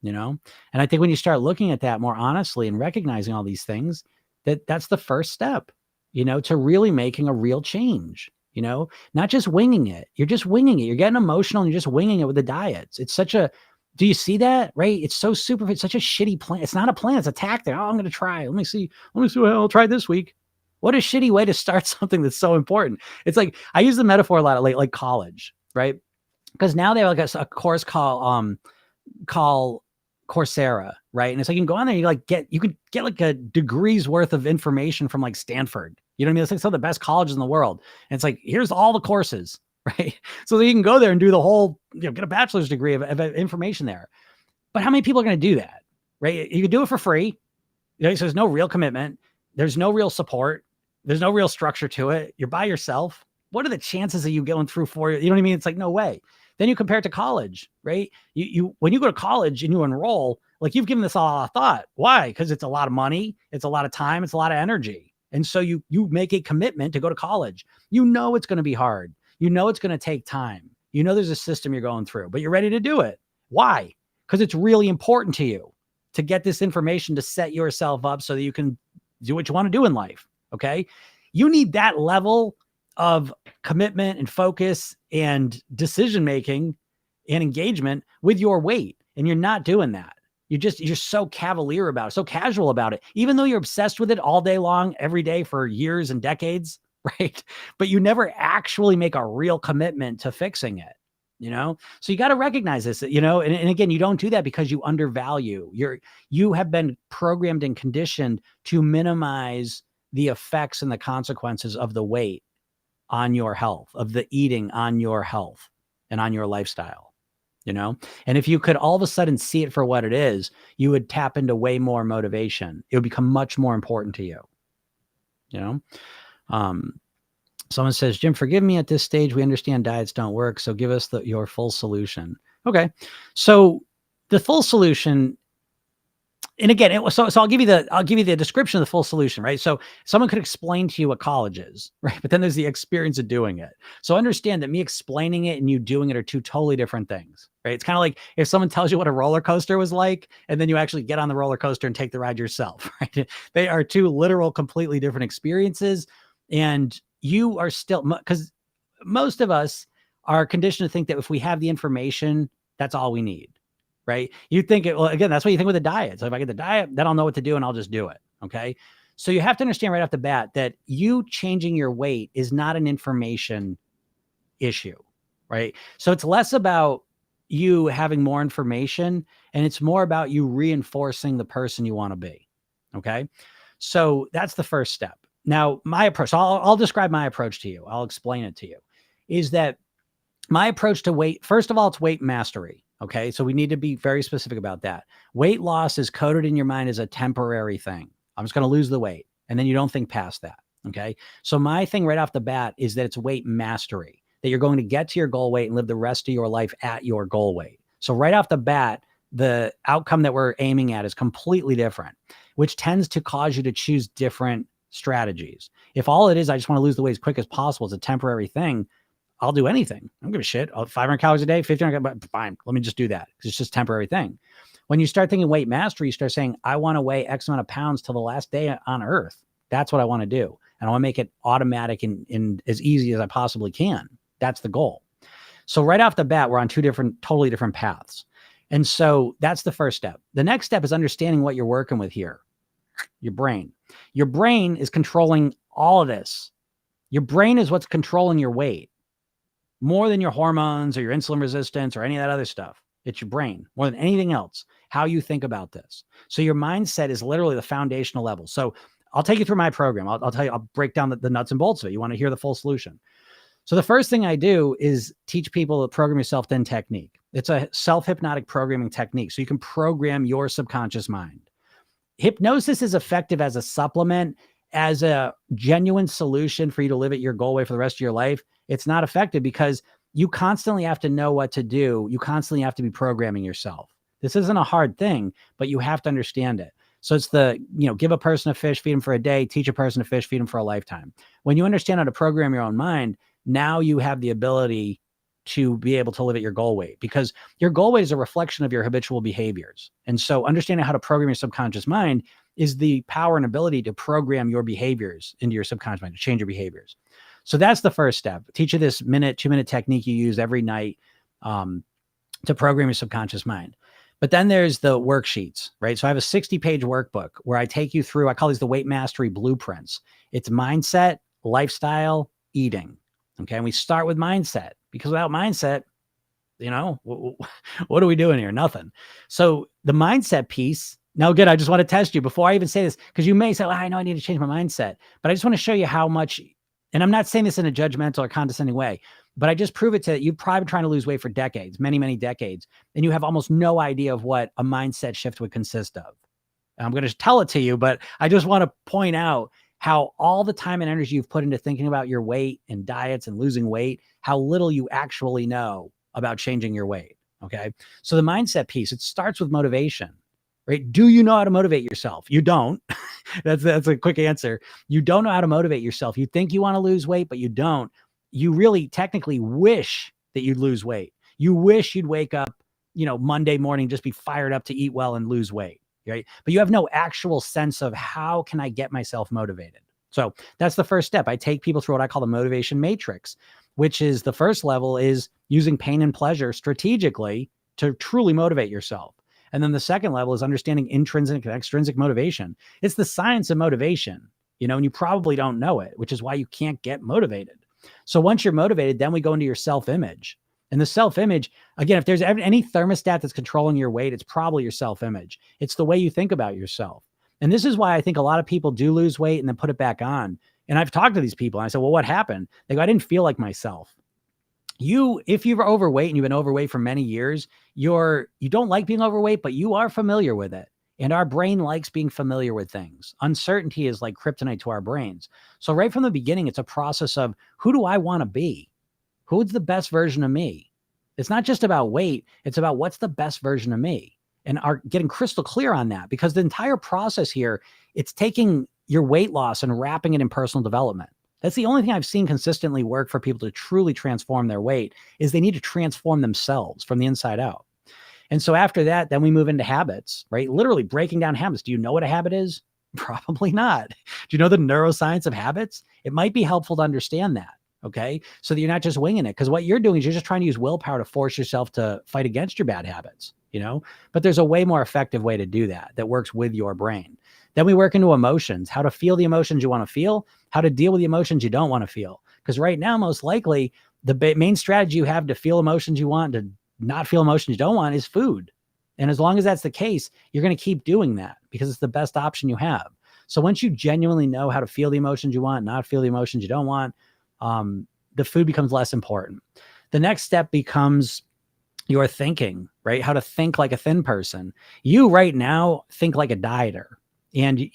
And I think when you start looking at that more honestly and recognizing all these things, that's the first step, to really making a real change, not just winging it. You're just winging it. You're getting emotional and you're just winging it with the diets. Do you see that? Right? It's so super. It's such a shitty plan. It's not a plan. It's a tactic. Oh, I'm going to try. Let me see what I'll try this week. What a shitty way to start something that's so important. It's like, I use the metaphor a lot of like college, right? Because now they have like a course called Coursera, right? And it's like you can go on there, you can get like a degree's worth of information from like Stanford. You know what I mean? It's like some of the best colleges in the world. And it's like, here's all the courses, right? So that you can go there and do the whole, get a bachelor's degree of information there. But how many people are going to do that, right? You can do it for free. So there's no real commitment. There's no real support. There's no real structure to it. You're by yourself. What are the chances of you going through 4 years? You know what I mean? It's like, no way. Then you compare it to college, right? You when you go to college and you enroll, like you've given this all a thought. Why? Because it's a lot of money, it's a lot of time, it's a lot of energy. And so you make a commitment to go to college. You know it's going to be hard. You know it's going to take time. You know there's a system you're going through, but you're ready to do it. Why? Because it's really important to you to get this information to set yourself up so that you can do what you want to do in life. Okay. You need that level of commitment and focus and decision-making and engagement with your weight. And you're not doing that. You're so cavalier about it, so casual about it, even though you're obsessed with it all day long, every day for years and decades, right? But you never actually make a real commitment to fixing it, So you got to recognize this, and again, you don't do that because you undervalue. You have been programmed and conditioned to minimize the effects and the consequences of the weight on your health, of the eating on your health and on your lifestyle, And if you could all of a sudden see it for what it is, you would tap into way more motivation. It would become much more important to you, Someone says, Jim, forgive me at this stage. We understand diets don't work. So give us your full solution. Okay. So the full solution, and again, so I'll give you the description of the full solution, right? So someone could explain to you what college is, right? But then there's the experience of doing it. So understand that me explaining it and you doing it are two totally different things, right? It's kind of like if someone tells you what a roller coaster was like, and then you actually get on the roller coaster and take the ride yourself, right? They are two literal, completely different experiences. And you are still, because most of us are conditioned to think that if we have the information, that's all we need. Right? You think it, well, again, that's what you think with a diet. So if I get the diet, then I'll know what to do and I'll just do it. Okay. So you have to understand right off the bat that you changing your weight is not an information issue. Right. So it's less about you having more information and it's more about you reinforcing the person you want to be. Okay. So that's the first step. Now, my approach, so I'll describe my approach to you. I'll explain it to you, is that my approach to weight, first of all, it's weight mastery. Okay. So we need to be very specific about that. Weight loss is coded in your mind as a temporary thing. I'm just going to lose the weight. And then you don't think past that. Okay. So my thing right off the bat is that it's weight mastery, that you're going to get to your goal weight and live the rest of your life at your goal weight. So right off the bat, the outcome that we're aiming at is completely different, which tends to cause you to choose different strategies. If all it is, I just want to lose the weight as quick as possible, it's a temporary thing, I'll do anything. I don't give a shit. 500 calories a day, 1,500, fine. Let me just do that because it's just a temporary thing. When you start thinking weight mastery, you start saying, I want to weigh X amount of pounds till the last day on earth. That's what I want to do. And I want to make it automatic and as easy as I possibly can. That's the goal. So right off the bat, we're on two totally different paths. And so that's the first step. The next step is understanding what you're working with here. Your brain. Your brain is controlling all of this. Your brain is what's controlling your weight more than your hormones or your insulin resistance or any of that other stuff. It's your brain more than anything else, how you think about this. So your mindset is literally the foundational level. So I'll take you through my program. I'll tell you, I'll break down the nuts and bolts of it. You want to hear the full solution. So the first thing I do is teach people the program yourself then technique. It's a self-hypnotic programming technique. So you can program your subconscious mind. Hypnosis is effective as a supplement, as a genuine solution for you to live at your goal way for the rest of your life. It's not effective because you constantly have to know what to do. You constantly have to be programming yourself. This isn't a hard thing, but you have to understand it. So it's give a person a fish, feed them for a day, teach a person to fish, feed them for a lifetime. When you understand how to program your own mind, now you have the ability to be able to live at your goal weight, because your goal weight is a reflection of your habitual behaviors. And so understanding how to program your subconscious mind is the power and ability to program your behaviors into your subconscious mind, to change your behaviors. So that's the first step. Teach you this 2-minute technique you use every night to program your subconscious mind. But then there's the worksheets, right? So I have a 60-page workbook where I take you through, I call these the weight mastery blueprints. It's mindset, lifestyle, eating. Okay. And we start with mindset, because without mindset, what are we doing here? Nothing. So the mindset piece, now again, I just want to test you before I even say this, because you may say, I know I need to change my mindset, but I just want to show you how much, and I'm not saying this in a judgmental or condescending way, but I just prove it to you've probably been trying to lose weight for decades, many, many decades, and you have almost no idea of what a mindset shift would consist of. And I'm going to tell it to you, but I just want to point out how all the time and energy you've put into thinking about your weight and diets and losing weight, how little you actually know about changing your weight. Okay. So the mindset piece, it starts with motivation, right? Do you know how to motivate yourself? You don't. That's a quick answer. You don't know how to motivate yourself. You think you want to lose weight, but you don't. You really technically wish that you'd lose weight. You wish you'd wake up, Monday morning, just be fired up to eat well and lose weight. Right? But you have no actual sense of how can I get myself motivated? So that's the first step. I take people through what I call the motivation matrix, which is the first level is using pain and pleasure strategically to truly motivate yourself. And then the second level is understanding intrinsic and extrinsic motivation. It's the science of motivation, and you probably don't know it, which is why you can't get motivated. So once you're motivated, then we go into your self-image. And the self-image, again, if there's any thermostat that's controlling your weight, it's probably your self-image. It's the way you think about yourself. And this is why I think a lot of people do lose weight and then put it back on. And I've talked to these people and I said, well, what happened? They go, I didn't feel like myself. If you're overweight and you've been overweight for many years, you don't like being overweight, but you are familiar with it. And our brain likes being familiar with things. Uncertainty is like kryptonite to our brains. So right from the beginning, it's a process of who do I want to be? Who's the best version of me? It's not just about weight. It's about what's the best version of me, and are getting crystal clear on that, because the entire process here, it's taking your weight loss and wrapping it in personal development. That's the only thing I've seen consistently work for people to truly transform their weight, is they need to transform themselves from the inside out. And so after that, then we move into habits, right? Literally breaking down habits. Do you know what a habit is? Probably not. Do you know the neuroscience of habits? It might be helpful to understand that. Okay. So that you're not just winging it. Because what you're doing is you're just trying to use willpower to force yourself to fight against your bad habits, but there's a way more effective way to do that works with your brain. Then we work into emotions, how to feel the emotions you want to feel, how to deal with the emotions you don't want to feel. Because right now, most likely the main strategy you have to feel emotions you want, to not feel emotions you don't want, is food. And as long as that's the case, you're going to keep doing that because it's the best option you have. So once you genuinely know how to feel the emotions you want, not feel the emotions you don't want, the food becomes less important. The next step becomes your thinking, right? How to think like a thin person. You right now think like a dieter, and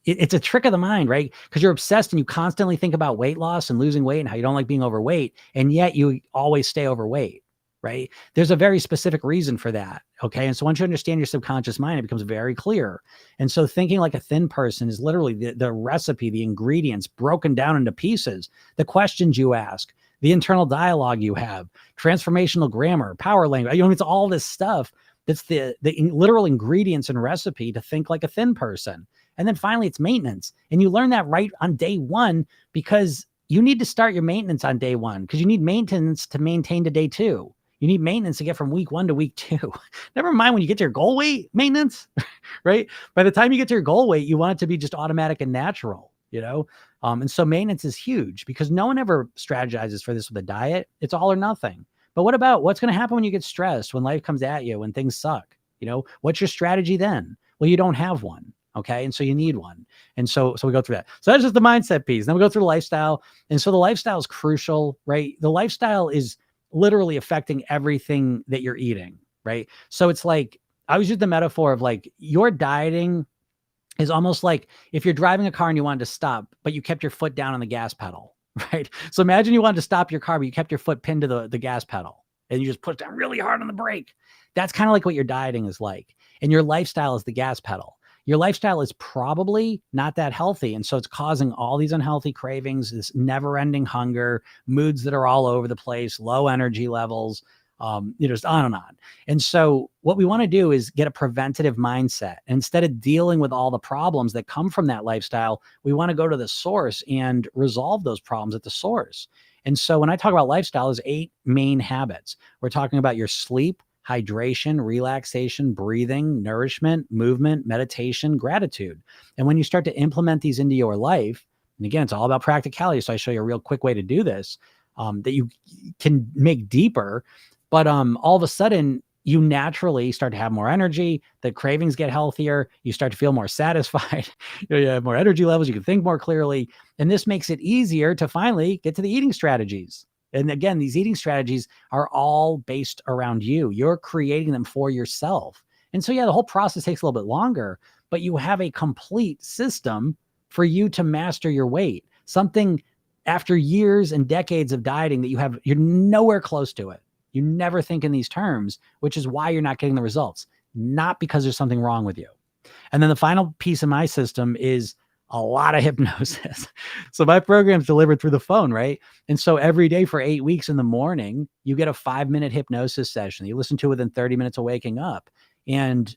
it's a trick of the mind, right? Because you're obsessed and you constantly think about weight loss and losing weight and how you don't like being overweight. And yet you always stay overweight, right? There's a very specific reason for that. Okay. And so once you understand your subconscious mind, it becomes very clear. And so thinking like a thin person is literally the recipe, the ingredients broken down into pieces, the questions you ask, the internal dialogue you have, transformational grammar, power language. It's all this stuff that's the literal ingredients and recipe to think like a thin person. And then finally, it's maintenance. And you learn that right on day one, because you need to start your maintenance on day one, because you need maintenance to maintain to day two. You need maintenance to get from week 1 to week 2. Never mind when you get to your goal weight, maintenance, right? By the time you get to your goal weight, you want it to be just automatic and natural, And so maintenance is huge, because no one ever strategizes for this with a diet. It's all or nothing. But what about what's going to happen when you get stressed, when life comes at you, when things suck? What's your strategy then? Well, you don't have one. Okay. And so you need one. And so we go through that. So that's just the mindset piece. Then we go through the lifestyle. And so the lifestyle is crucial, right? The lifestyle is literally affecting everything that you're eating, right? So it's like, I always use the metaphor of like your dieting is almost like if you're driving a car and you wanted to stop, but you kept your foot down on the gas pedal, right? So imagine you wanted to stop your car, but you kept your foot pinned to the gas pedal and you just put down really hard on the brake. That's kind of like what your dieting is like. And your lifestyle is the gas pedal. Your lifestyle is probably not that healthy. And so it's causing all these unhealthy cravings, this never ending hunger, moods that are all over the place, low energy levels, just on and on. And so what we want to do is get a preventative mindset. Instead of dealing with all the problems that come from that lifestyle, we want to go to the source and resolve those problems at the source. And so when I talk about lifestyle, there's 8 main habits. We're talking about your sleep, hydration, relaxation, breathing, nourishment, movement, meditation, gratitude. And when you start to implement these into your life, and again, it's all about practicality. So I show you a real quick way to do this, that you can make deeper. But all of a sudden, you naturally start to have more energy. The cravings get healthier. You start to feel more satisfied. You have more energy levels. You can think more clearly. And this makes it easier to finally get to the eating strategies. And again, these eating strategies are all based around you. You're creating them for yourself. And so, yeah, the whole process takes a little bit longer, but you have a complete system for you to master your weight. Something after years and decades of dieting that you're nowhere close to it. You never think in these terms, which is why you're not getting the results, not because there's something wrong with you. And then the final piece of my system is a lot of hypnosis. So my program's delivered through the phone, right? And so every day for 8 weeks in the morning, you get a 5-minute hypnosis session. You listen to it within 30 minutes of waking up. And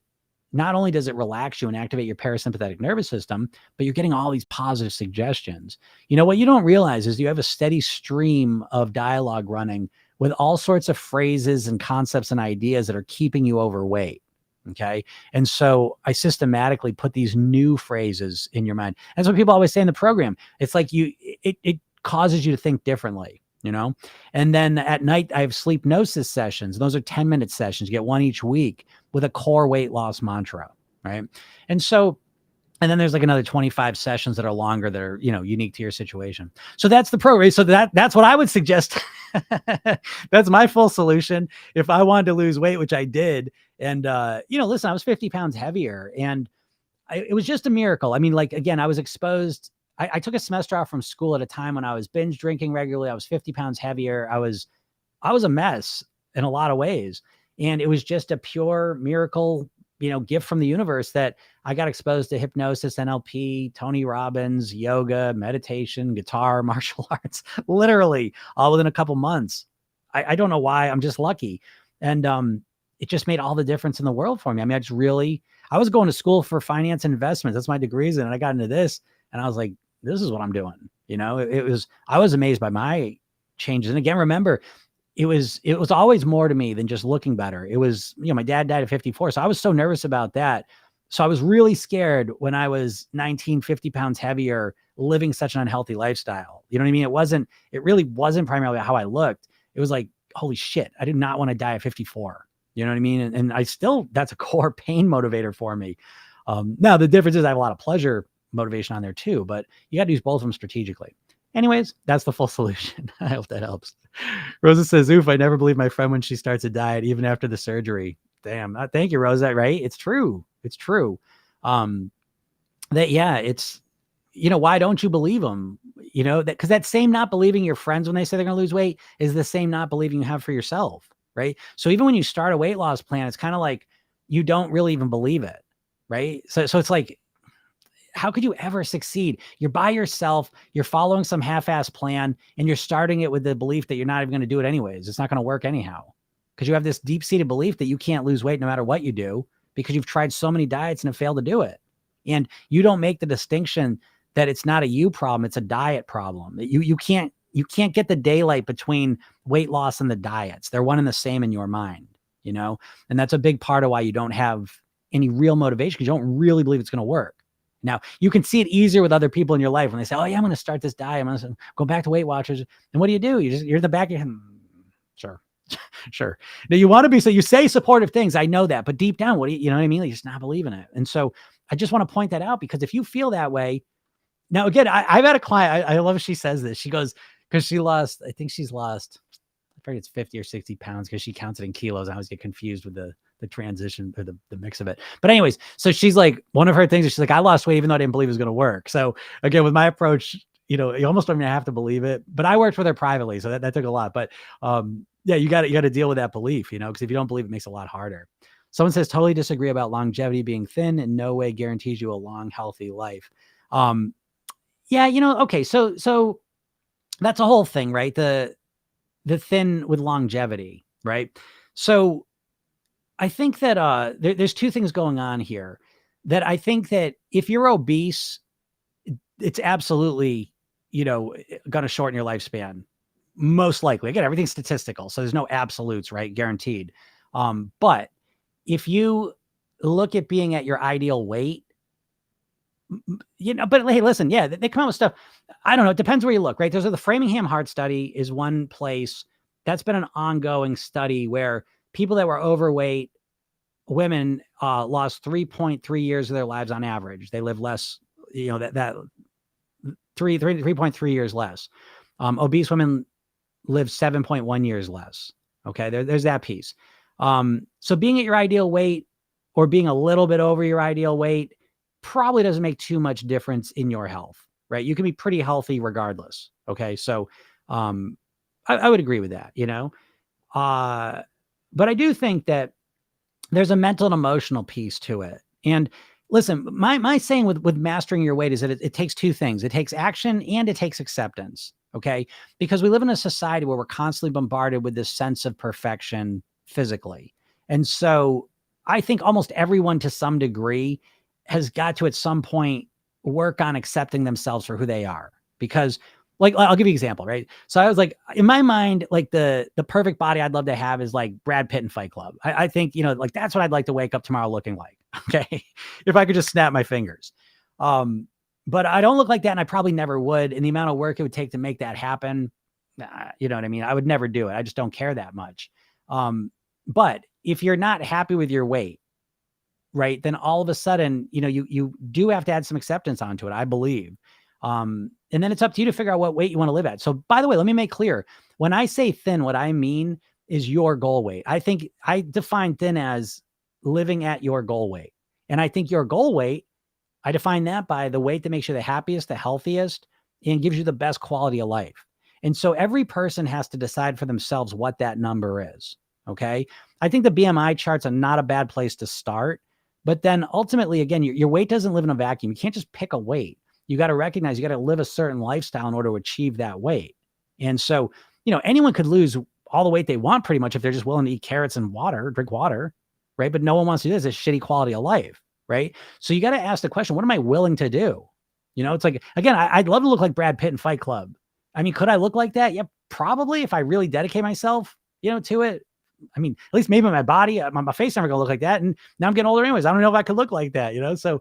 not only does it relax you and activate your parasympathetic nervous system, but you're getting all these positive suggestions. You know, what you don't realize is you have a steady stream of dialogue running with all sorts of phrases and concepts and ideas that are keeping you overweight. Okay. And so I systematically put these new phrases in your mind. That's what people always say in the program. It's like it causes you to think differently, And then at night, I have sleep gnosis sessions. Those are 10-minute sessions. You get one each week with a core weight loss mantra. Right. And then there's like another 25 sessions that are longer that are, unique to your situation. So that's the program. So that's what I would suggest. That's my full solution. If I wanted to lose weight, which I did. And, listen, I was 50 pounds heavier and it was just a miracle. I mean, like, again, I was exposed. I took a semester off from school at a time when I was binge drinking regularly. I was 50 pounds heavier. I was a mess in a lot of ways. And it was just a pure miracle, gift from the universe that I got exposed to hypnosis, NLP, Tony Robbins, yoga, meditation, guitar, martial arts, literally all within a couple months. I don't know why. I'm just lucky. And it just made all the difference in the world for me. I mean, I was going to school for finance and investments. That's my degrees in. And I got into this and I was like, this is what I'm doing. I was amazed by my changes. And again, remember, it was always more to me than just looking better. It was, my dad died at 54. So I was so nervous about that. So I was really scared when I was 19, 50 pounds heavier, living such an unhealthy lifestyle. You know what I mean? It really wasn't primarily how I looked. It was like, holy shit, I did not want to die at 54. You know what I mean? And that's a core pain motivator for me. Now the difference is I have a lot of pleasure motivation on there too, but you got to use both of them strategically. Anyways, that's the full solution. I hope that helps. Rosa says, oof, I never believe my friend when she starts a diet, even after the surgery. Damn. Thank you, Rosa. Right? It's true. It's true. It's, why don't you believe them? Because that same not believing your friends when they say they're going to lose weight is the same not believing you have for yourself. Right. So even when you start a weight loss plan, it's kind of like you don't really even believe it. Right. So it's like, how could you ever succeed? You're by yourself, you're following some half-ass plan, and you're starting it with the belief that you're not even going to do it anyways. It's not going to work anyhow. Because you have this deep-seated belief that you can't lose weight no matter what you do, because you've tried so many diets and have failed to do it. And you don't make the distinction that it's not a you problem, it's a diet problem. You can't get the daylight between weight loss and the diets. They're one and the same in your mind, And that's a big part of why you don't have any real motivation, because you don't really believe it's going to work. Now, you can see it easier with other people in your life when they say, oh, yeah, I'm going to start this diet. I'm going to go back to Weight Watchers. And what do? You're in the back of your head. Sure. Sure. Now, you want to be, so you say supportive things. I know that. But deep down, what do you know what I mean? Like, you're just not believing it. And so I just want to point that out, because if you feel that way, now again, I've had a client, I love she says this. She goes, because she lost, I think she's lost, I forget it's 50 or 60 pounds, because she counts it in kilos. I always get confused with the transition or the mix of it. But anyways, so she's like, one of her things is she's like, I lost weight even though I didn't believe it was going to work. So again, with my approach, you almost don't even have to believe it, but I worked with her privately. So that took a lot, but yeah, you got to deal with that belief, because if you don't believe, it makes it a lot harder. Someone says, totally disagree about longevity. Being thin in no way guarantees you a long, healthy life. Yeah, okay. So that's a whole thing, right? The thin with longevity, right? So I think that there's two things going on here. That I think that if you're obese, it's absolutely, going to shorten your lifespan. Most likely. Again, everything's statistical, so there's no absolutes, right? Guaranteed. But if you look at being at your ideal weight, but hey, listen, yeah, they come out with stuff. I don't know. It depends where you look, right? There's the Framingham Heart Study is one place that's been an ongoing study where people that were overweight, women, lost 3.3 years of their lives on average. They live less, that 3.3 years less. Obese women live 7.1 years less. Okay. There's that piece. So being at your ideal weight or being a little bit over your ideal weight probably doesn't make too much difference in your health, right? You can be pretty healthy regardless. Okay. So, I would agree with that, but I do think that there's a mental and emotional piece to it. And listen, my saying with mastering your weight is that it takes two things. It takes action and it takes acceptance. Okay. Because we live in a society where we're constantly bombarded with this sense of perfection physically. And so I think almost everyone to some degree has got to at some point work on accepting themselves for who they are. Because like, I'll give you an example, right? So I was like, in my mind, like the perfect body I'd love to have is like Brad Pitt in Fight Club. I think, like that's what I'd like to wake up tomorrow looking like. Okay. If I could just snap my fingers. But I don't look like that, and I probably never would. And the amount of work it would take to make that happen, you know what I mean? I would never do it. I just don't care that much. But if you're not happy with your weight, right, then all of a sudden, you do have to add some acceptance onto it, I believe. And then it's up to you to figure out what weight you want to live at. So by the way, let me make clear, when I say thin, what I mean is your goal weight. I think I define thin as living at your goal weight. And I think your goal weight, I define that by the weight that makes you the happiest, the healthiest, and gives you the best quality of life. And so every person has to decide for themselves what that number is. Okay. I think the BMI charts are not a bad place to start, but then ultimately, again, your weight doesn't live in a vacuum. You can't just pick a weight. You got to recognize you got to live a certain lifestyle in order to achieve that weight. And so, anyone could lose all the weight they want pretty much if they're just willing to eat carrots and drink water, right? But no one wants to do this. It's shitty quality of life, right? So you got to ask the question, what am I willing to do? It's like, again, I'd love to look like Brad Pitt in Fight Club. I mean, could I look like that? Yeah, probably if I really dedicate myself, to it. I mean, at least maybe my body, my face never gonna look like that. And now I'm getting older anyways. I don't know if I could look like that, So,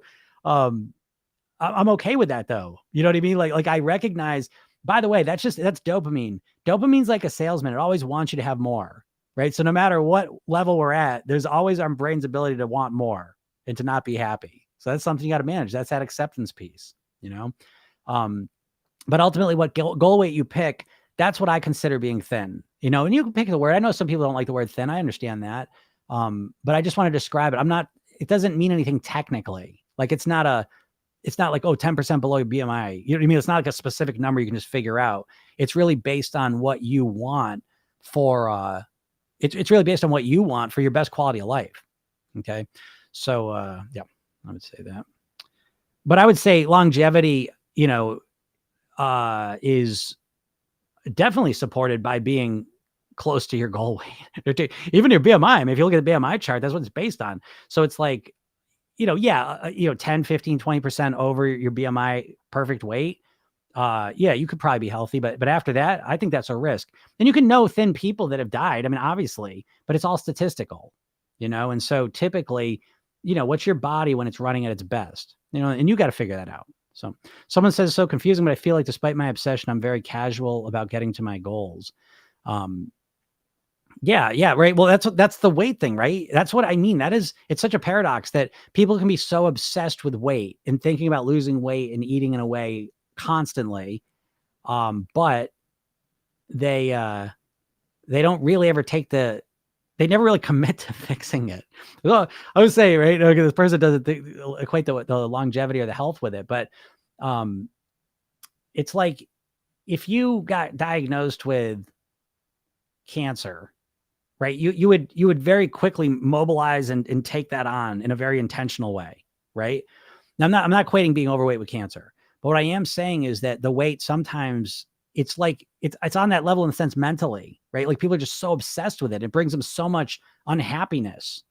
I'm okay with that though. You know what I mean? Like I recognize, by the way, that's dopamine. Dopamine's like a salesman. It always wants you to have more, right? So no matter what level we're at, there's always our brain's ability to want more and to not be happy. So that's something you got to manage. That's that acceptance piece, but ultimately what goal weight you pick, that's what I consider being thin, and you can pick the word. I know some people don't like the word thin. I understand that. But I just want to describe it. It doesn't mean anything technically. Like it's not like, 10% below your BMI. You know what I mean? It's not like a specific number you can just figure out. It's really based on what you want for, it's really based on what you want for your best quality of life. Okay. So, yeah, I would say that, but I would say longevity, is definitely supported by being close to your goal weight. Even your BMI. I mean, if you look at the BMI chart, that's what it's based on. So it's like, 10, 15, 20% over your BMI perfect weight. Yeah, you could probably be healthy, but after that, I think that's a risk. And you can know thin people that have died. I mean, obviously, but it's all statistical, and so typically, what's your body when it's running at its best, and you got to figure that out. So someone says so confusing, but I feel like despite my obsession, I'm very casual about getting to my goals. Yeah, right. Well, that's the weight thing, right? That's what I mean. It's such a paradox that people can be so obsessed with weight and thinking about losing weight and eating in a way constantly, but they they don't really ever they never really commit to fixing it. Well, I would say, right, okay, this person doesn't equate the longevity or the health with it, but um, it's like if you got diagnosed with cancer, right? You would very quickly mobilize and take that on in a very intentional way, right? Now I'm not equating being overweight with cancer, but what I am saying is that the weight sometimes it's like it's on that level in the sense mentally, right? Like people are just so obsessed with it. It brings them so much unhappiness.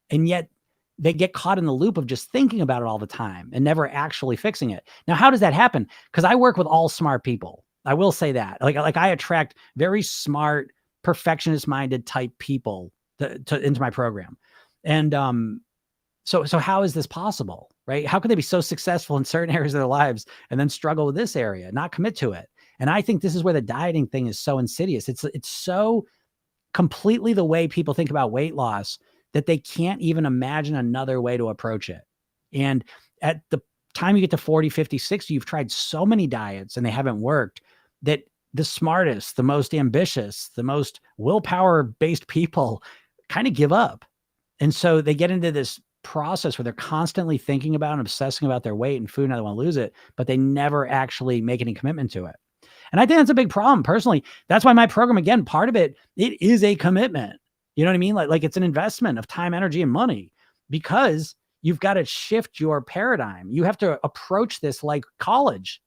And yet they get caught in the loop of just thinking about it all the time and never actually fixing it. Now, how does that happen? Because I work with all smart people. I will say that. Like I attract very smart, perfectionist minded type people into my program. And so how is this possible? Right? How could they be so successful in certain areas of their lives and then struggle with this area, not commit to it? And I think this is where the dieting thing is so insidious. It's so completely the way people think about weight loss that they can't even imagine another way to approach it. And at the time you get to 40, 50, 60, you've tried so many diets and they haven't worked that the smartest, the most ambitious, the most willpower based people kind of give up. And so they get into this process where they're constantly thinking about and obsessing about their weight and food and how they want to lose it, but they never actually make any commitment to it. And I think that's a big problem personally. That's why my program, again, part of it is a commitment. You know what I mean? Like it's an investment of time, energy, and money because you've got to shift your paradigm. You have to approach this like college,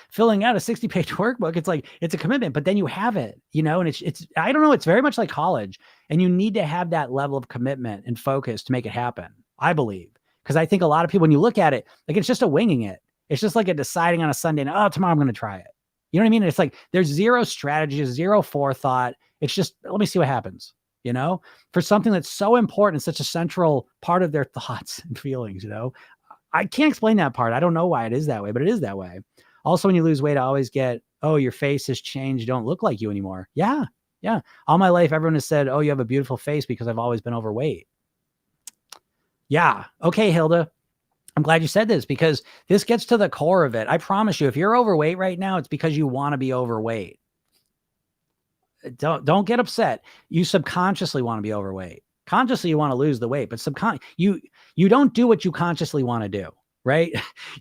filling out a 60-page workbook. It's like, it's a commitment, but then you have it, and it's, I don't know, it's very much like college, and you need to have that level of commitment and focus to make it happen. I believe, because I think a lot of people, when you look at it, like it's just a winging it. It's just like a deciding on a Sunday, and, oh, tomorrow I'm going to try it. You know what I mean? It's like, there's zero strategy, zero forethought. It's just, let me see what happens, for something that's so important, such a central part of their thoughts and feelings, I can't explain that part. I don't know why it is that way, but it is that way. Also, when you lose weight, I always get, oh, your face has changed. You don't look like you anymore. Yeah. Yeah. All my life, everyone has said, oh, you have a beautiful face because I've always been overweight. Yeah. Okay, Hilda. I'm glad you said this because this gets to the core of it. I promise you, if you're overweight right now, it's because you want to be overweight. Don't get upset. You subconsciously want to be overweight. Consciously, you want to lose the weight, but you don't do what you consciously want to do, right?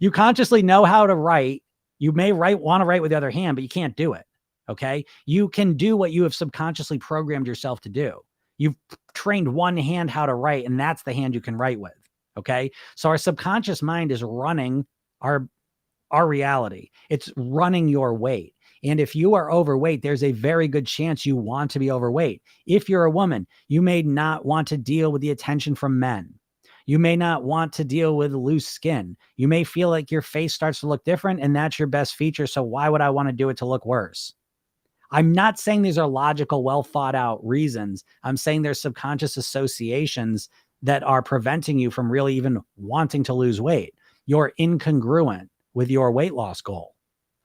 You consciously know how to write. You may want to write with the other hand, but you can't do it. Okay. You can do what you have subconsciously programmed yourself to do. You've trained one hand how to write, and that's the hand you can write with. Okay. So our subconscious mind is running our reality. It's running your weight. And if you are overweight, there's a very good chance you want to be overweight. If you're a woman, you may not want to deal with the attention from men. You may not want to deal with loose skin. You may feel like your face starts to look different and that's your best feature. So why would I want to do it to look worse? I'm not saying these are logical, well thought out reasons. I'm saying there's subconscious associations that are preventing you from really even wanting to lose weight. You're incongruent with your weight loss goal.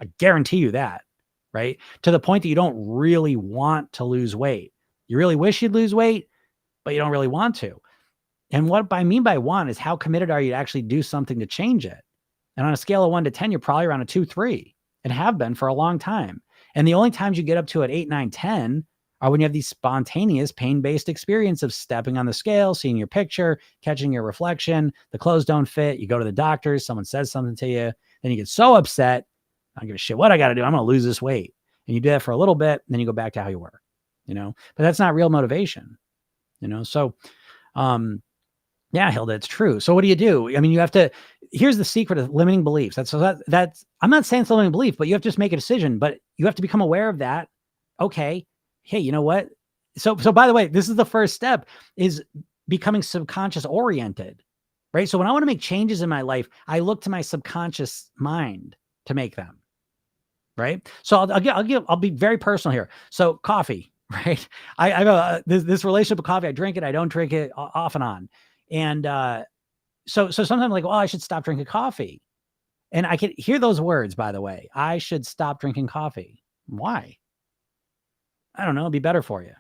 I guarantee you that, right? To the point that you don't really want to lose weight. You really wish you'd lose weight, but you don't really want to. And what I mean by want is how committed are you to actually do something to change it? And on a scale of 1 to 10, you're probably around a 2, 3 and have been for a long time. And the only times you get up to an 8, 9, 10 are when you have these spontaneous pain-based experience of stepping on the scale, seeing your picture, catching your reflection, the clothes don't fit, you go to the doctor, someone says something to you, then you get so upset, I don't give a shit what I got to do, I'm going to lose this weight. And you do that for a little bit, and then you go back to how you were, but that's not real motivation, So, yeah, Hilda, it's true. So what do? I mean, you have to, here's the secret of limiting beliefs. That's I'm not saying it's a limiting belief, but you have to just make a decision, but you have to become aware of that. Okay. Hey, you know what? So by the way, this is the first step, is becoming subconscious oriented, right? So when I want to make changes in my life, I look to my subconscious mind to make them, right? So I'll be very personal here. So coffee, right? I have this relationship with coffee. I drink it. I don't drink it, off and on. And so sometimes I'm like, well, I should stop drinking coffee. And I can hear those words, by the way. I should stop drinking coffee. Why? I don't know. It'd be better for you.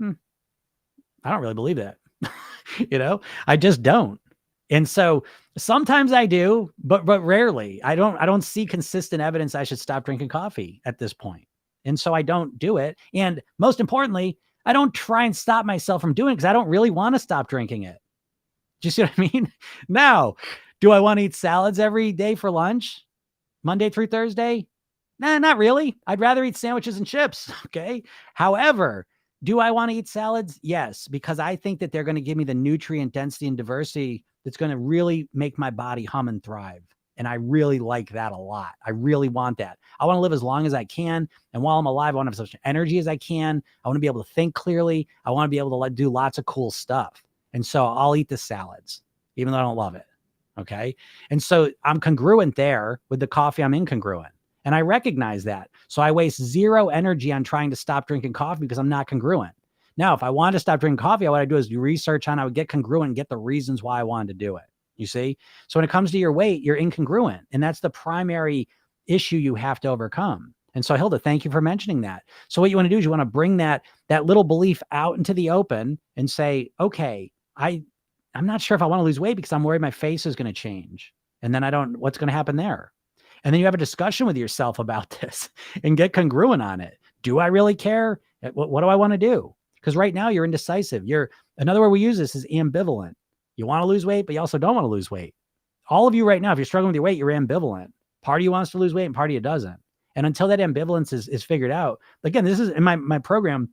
I don't really believe that. I just don't. And so sometimes I do, but rarely. I don't see consistent evidence I should stop drinking coffee at this point. And so I don't do it. And most importantly, I don't try and stop myself from doing it because I don't really want to stop drinking it. Do you see what I mean? Now, do I want to eat salads every day for lunch? Monday through Thursday? Nah, not really. I'd rather eat sandwiches and chips. Okay. However, do I want to eat salads? Yes, because I think that they're going to give me the nutrient density and diversity that's going to really make my body hum and thrive. And I really like that a lot. I really want that. I want to live as long as I can. And while I'm alive, I want to have as much energy as I can. I want to be able to think clearly. I want to be able to do lots of cool stuff. And so I'll eat the salads, even though I don't love it. Okay. And so I'm congruent there. With the coffee, I'm incongruent. And I recognize that. So I waste zero energy on trying to stop drinking coffee because I'm not congruent. Now, if I wanted to stop drinking coffee, what I'd do is do research on, I would get congruent and get the reasons why I wanted to do it. You see? So when it comes to your weight, you're incongruent. And that's the primary issue you have to overcome. And so, Hilda, thank you for mentioning that. So what you want to do is you want to bring that little belief out into the open and say, okay, I'm not sure if I want to lose weight because I'm worried my face is going to change. And then what's going to happen there? And then you have a discussion with yourself about this and get congruent on it. Do I really care? What do I want to do? Because right now you're indecisive. Another word we use this is ambivalent. You want to lose weight, but you also don't want to lose weight. All of you right now, if you're struggling with your weight, you're ambivalent. Part of you wants to lose weight and part of you doesn't. And until that ambivalence is figured out, again, this is in my program,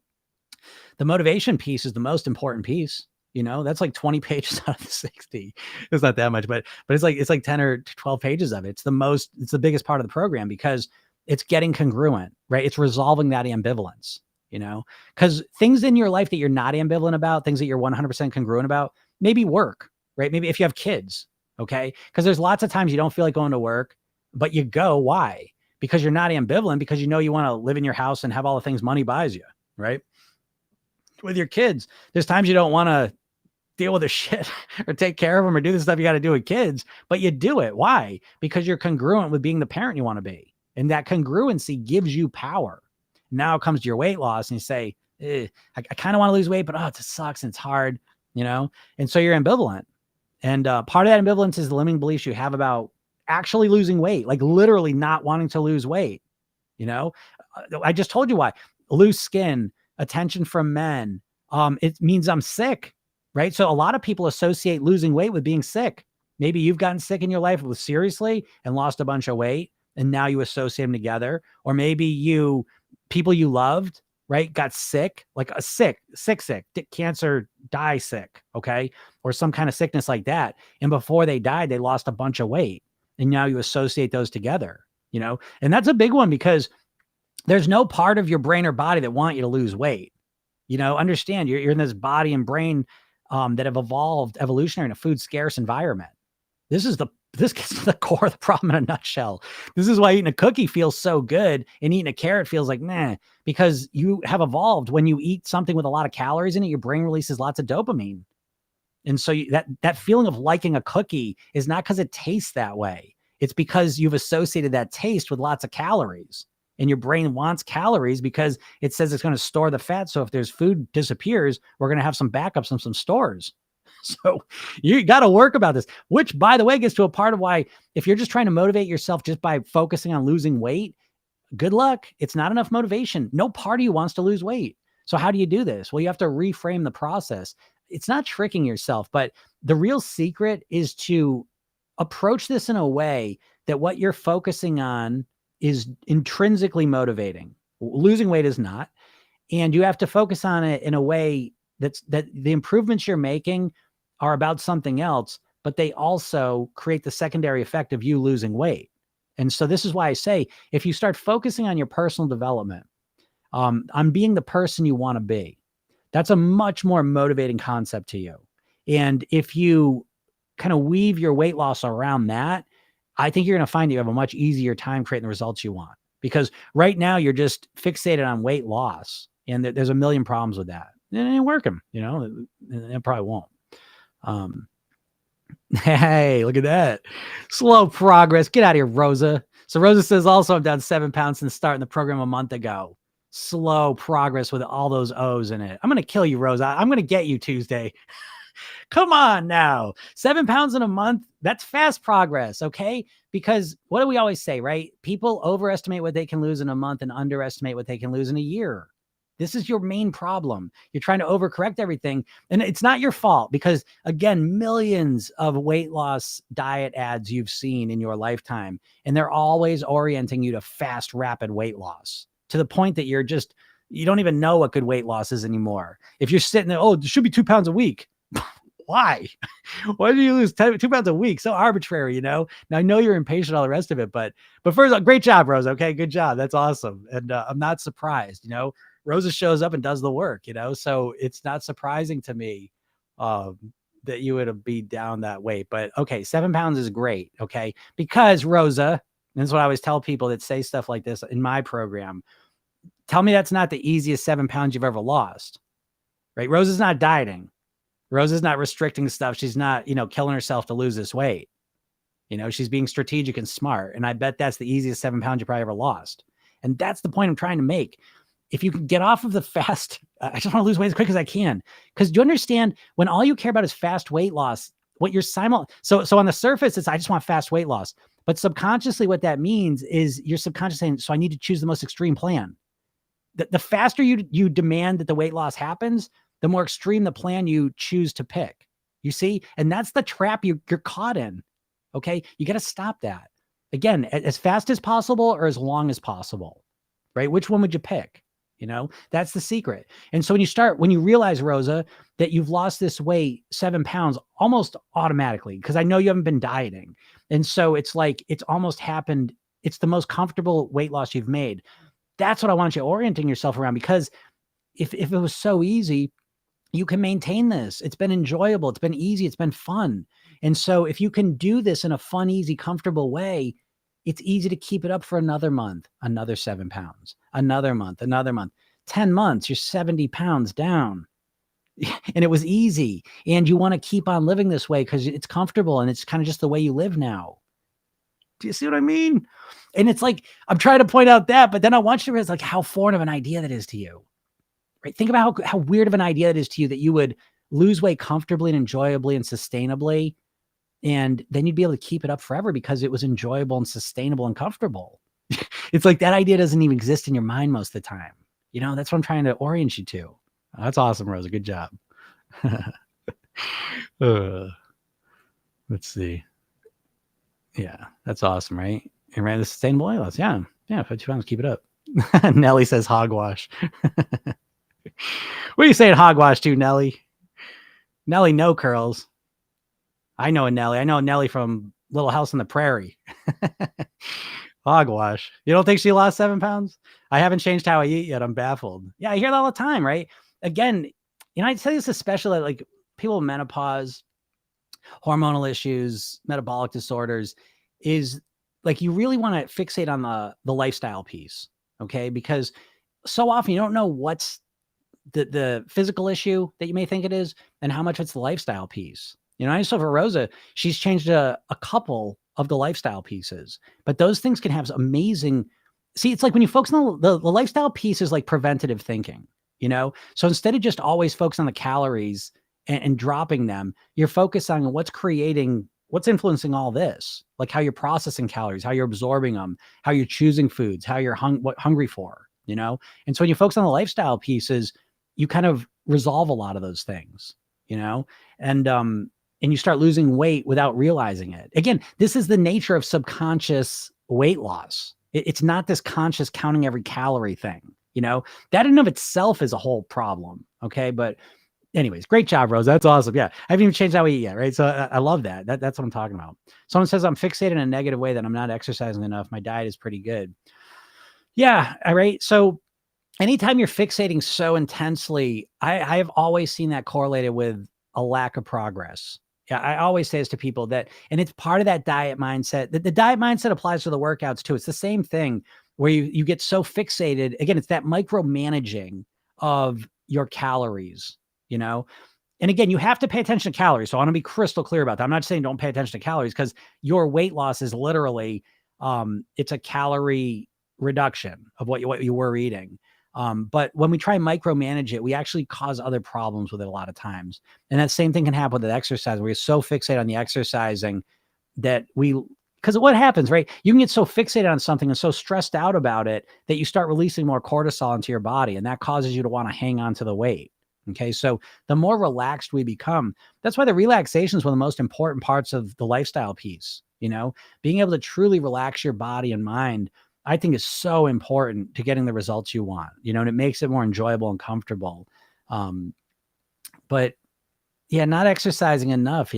the motivation piece is the most important piece. That's like 20 pages out of the 60. It's not that much, but it's like 10 or 12 pages of it. It's the biggest part of the program because it's getting congruent, right? It's resolving that ambivalence, because things in your life that you're not ambivalent about, things that you're 100% congruent about, maybe work, right? Maybe if you have kids, okay? Because there's lots of times you don't feel like going to work, but you go. Why? Because you're not ambivalent, because you want to live in your house and have all the things money buys you, right? With your kids, there's times you don't want to deal with the shit or take care of them or do the stuff you got to do with kids, but you do it. Why? Because you're congruent with being the parent you want to be. And that congruency gives you power. Now it comes to your weight loss and you say, I kind of want to lose weight, but it sucks and it's hard, and so you're ambivalent. And part of that ambivalence is the limiting beliefs you have about actually losing weight, like literally not wanting to lose weight. I just told you why. Loose skin, attention from men. It means I'm sick. Right. So a lot of people associate losing weight with being sick. Maybe you've gotten sick in your life seriously and lost a bunch of weight, and now you associate them together. Or maybe people you loved, right, got sick, like a sick, cancer, die sick. Okay. Or some kind of sickness like that. And before they died, they lost a bunch of weight. And now you associate those together, and that's a big one because there's no part of your brain or body that want you to lose weight. Understand you're in this body and brain that have evolved evolutionary in a food scarce environment. This gets to the core of the problem in a nutshell. This is why eating a cookie feels so good and eating a carrot feels like meh, because you have evolved. When you eat something with a lot of calories in it, your brain releases lots of dopamine. And so that feeling of liking a cookie is not because it tastes that way. It's because you've associated that taste with lots of calories. And your brain wants calories because it says it's going to store the fat. So if there's food disappears, we're going to have some backups and some stores. So you got to work about this, which, by the way, gets to a part of why, if you're just trying to motivate yourself just by focusing on losing weight, good luck. It's not enough motivation. No part of you wants to lose weight. So how do you do this? Well, you have to reframe the process. It's not tricking yourself, but the real secret is to approach this in a way that what you're focusing on is intrinsically motivating. Losing weight is not. And you have to focus on it in a way that the improvements you're making are about something else, but they also create the secondary effect of you losing weight. And so this is why I say, if you start focusing on your personal development, on being the person you want to be, that's a much more motivating concept to you. And if you kind of weave your weight loss around that, I think you're going to find you have a much easier time creating the results you want, because right now you're just fixated on weight loss, and there's a million problems with that. It ain't working, it probably won't. Hey, look at that. Slow progress. Get out of here, Rosa. So Rosa says also, I'm down 7 pounds since starting the program a month ago. slow progress with all those O's in it. I'm going to kill you, Rosa. I'm going to get you Tuesday. Come on now. 7 pounds in a month. That's fast progress. Okay. Because what do we always say, right? People overestimate what they can lose in a month and underestimate what they can lose in a year. This is your main problem. You're trying to overcorrect everything. And it's not your fault because, again, millions of weight loss diet ads you've seen in your lifetime, and they're always orienting you to fast, rapid weight loss to the point that you don't even know what good weight loss is anymore. If you're sitting there, oh, it should be 2 pounds a week. Why? Why do you lose 2 pounds a week? So arbitrary, you know? Now I know you're impatient, all the rest of it, but first, great job, Rose. Okay, good job. That's awesome. And I'm not surprised, you know? Rosa shows up and does the work, you know? So it's not surprising to me that you would be down that weight. But okay, 7 pounds is great, okay? Because Rosa, and this is what I always tell people that say stuff like this in my program, tell me that's not the easiest 7 pounds you've ever lost, right? Rosa's not dieting. Rosa's not restricting stuff. She's not, killing herself to lose this weight. She's being strategic and smart. And I bet that's the easiest 7 pounds you probably ever lost. And that's the point I'm trying to make. If you can get off of the fast, I just want to lose weight as quick as I can. Because do you understand when all you care about is fast weight loss, what you're so on the surface, it's, I just want fast weight loss. But subconsciously what that means is your subconscious saying, so I need to choose the most extreme plan. The faster you demand that the weight loss happens, the more extreme the plan you choose to pick. You see? And that's the trap you're caught in. Okay. You got to stop that. Again, as fast as possible or as long as possible, right? Which one would you pick? That's the secret. And so when you realize, Rosa, that you've lost this weight, 7 pounds almost automatically, because I know you haven't been dieting. And so it's like, it's almost happened. It's the most comfortable weight loss you've made. That's what I want you orienting yourself around, because if it was so easy, you can maintain this. It's been enjoyable. It's been easy. It's been fun. And so if you can do this in a fun, easy, comfortable way, it's easy to keep it up for another month, another 7 pounds, another month, 10 months, you're 70 pounds down. And it was easy. And you want to keep on living this way because it's comfortable and it's kind of just the way you live now. Do you see what I mean? And it's like, I'm trying to point out that, but then I want you to realize like how foreign of an idea that is to you. Right? Think about how weird of an idea it is to you that you would lose weight comfortably and enjoyably and sustainably. And then you'd be able to keep it up forever because it was enjoyable and sustainable and comfortable. It's like that idea doesn't even exist in your mind most of the time. That's what I'm trying to orient you to. Oh, that's awesome, Rosa. Good job. Let's see. Yeah, that's awesome, right? And ran the sustainable weight loss. Yeah. 52 pounds, keep it up. Nelly says hogwash. What are you saying hogwash to, Nelly? Nelly, no curls. I know a Nelly. I know a Nelly from Little House on the Prairie. Hogwash. You don't think she lost 7 pounds? I haven't changed how I eat yet. I'm baffled. Yeah, I hear that all the time, right? Again, I tell you this especially like people with menopause, hormonal issues, metabolic disorders, is like you really want to fixate on the lifestyle piece, okay? Because so often you don't know what's the physical issue that you may think it is and how much it's the lifestyle piece. I saw for Rosa, she's changed a couple of the lifestyle pieces, but those things can have amazing. See, it's like when you focus on the lifestyle piece is like preventative thinking, So instead of just always focus on the calories and dropping them, you're focused on what's influencing all this, like how you're processing calories, how you're absorbing them, how you're choosing foods, how you're hungry for, And so when you focus on the lifestyle pieces, you kind of resolve a lot of those things, and you start losing weight without realizing it. Again, this is the nature of subconscious weight loss. It's not this conscious counting every calorie thing, that in and of itself is a whole problem. Okay. But anyways, great job, Rose. That's awesome. Yeah. I haven't even changed how we eat yet. Right. So I love that. That's what I'm talking about. Someone says I'm fixated in a negative way that I'm not exercising enough. My diet is pretty good. Yeah. All right. So anytime you're fixating so intensely, I have always seen that correlated with a lack of progress. Yeah, I always say this to people and it's part of that diet mindset. The diet mindset applies to the workouts too. It's the same thing where you get so fixated. Again, it's that micromanaging of your calories, And again, you have to pay attention to calories. So I want to be crystal clear about that. I'm not saying don't pay attention to calories because your weight loss is literally, it's a calorie reduction of what you were eating. But when we try and micromanage it, we actually cause other problems with it a lot of times. And that same thing can happen with exercise. We're so fixated on the exercising that because what happens, right? You can get so fixated on something and so stressed out about it that you start releasing more cortisol into your body, and that causes you to want to hang on to the weight. Okay. So the more relaxed we become, that's why the relaxation is one of the most important parts of the lifestyle piece. Being able to truly relax your body and mind, I think, is so important to getting the results you want, and it makes it more enjoyable and comfortable. But yeah, not exercising enough,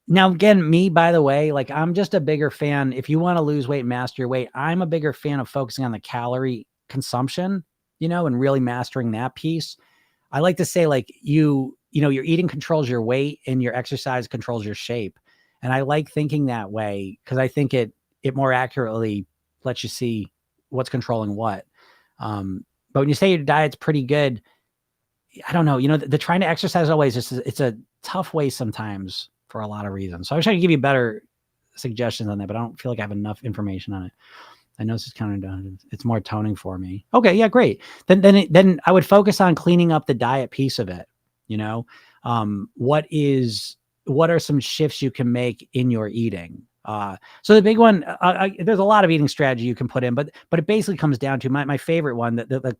now, again, me, by the way, like, I'm just a bigger fan. If you want to lose weight and master your weight, I'm a bigger fan of focusing on the calorie consumption, and really mastering that piece. I like to say, like, your eating controls your weight and your exercise controls your shape. And I like thinking that way because I think it more accurately lets you see what's controlling what. But when you say your diet's pretty good, I don't know, the trying to exercise always, it's a tough way sometimes for a lot of reasons. So I wish I could give you better suggestions on that, but I don't feel like I have enough information on it. I know this is kind of, it's more toning for me. Okay. Yeah, great. Then I would focus on cleaning up the diet piece of it. What are some shifts you can make in your eating? So the big one, there's a lot of eating strategy you can put in, but it basically comes down to my favorite one, that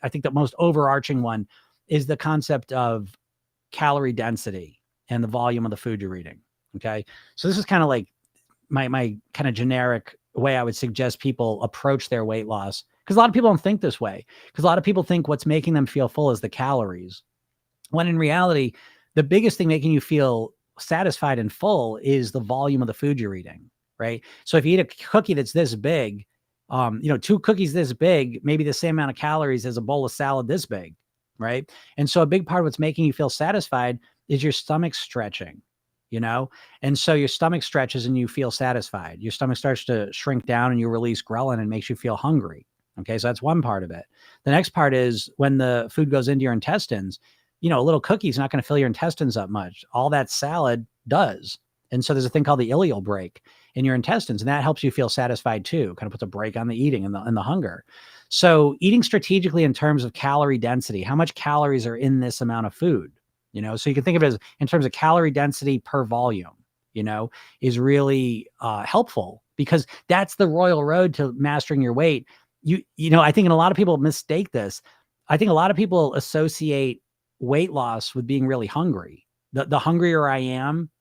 I think the most overarching one is the concept of calorie density and the volume of the food you're eating. Okay. So this is kind of like my kind of generic way I would suggest people approach their weight loss. Because a lot of people don't think this way. Because a lot of people think what's making them feel full is the calories. When in reality, the biggest thing making you feel satisfied and full is the volume of the food you're eating, right? So if you eat a cookie that's this big, 2 cookies this big, maybe the same amount of calories as a bowl of salad this big, right? And so a big part of what's making you feel satisfied is your stomach stretching, and so your stomach stretches and you feel satisfied. Your stomach starts to shrink down and you release ghrelin and makes you feel hungry. Okay, so that's one part of it. The next part is when the food goes into your intestines, a little cookie is not going to fill your intestines up much. All that salad does. And so there's a thing called the ileal brake in your intestines, and that helps you feel satisfied too. Kind of puts a brake on the eating and the hunger. So eating strategically in terms of calorie density, how much calories are in this amount of food? So you can think of it as in terms of calorie density per volume, is really helpful, because that's the royal road to mastering your weight. I think, and a lot of people mistake this. I think a lot of people associate weight loss with being really hungry. The hungrier I am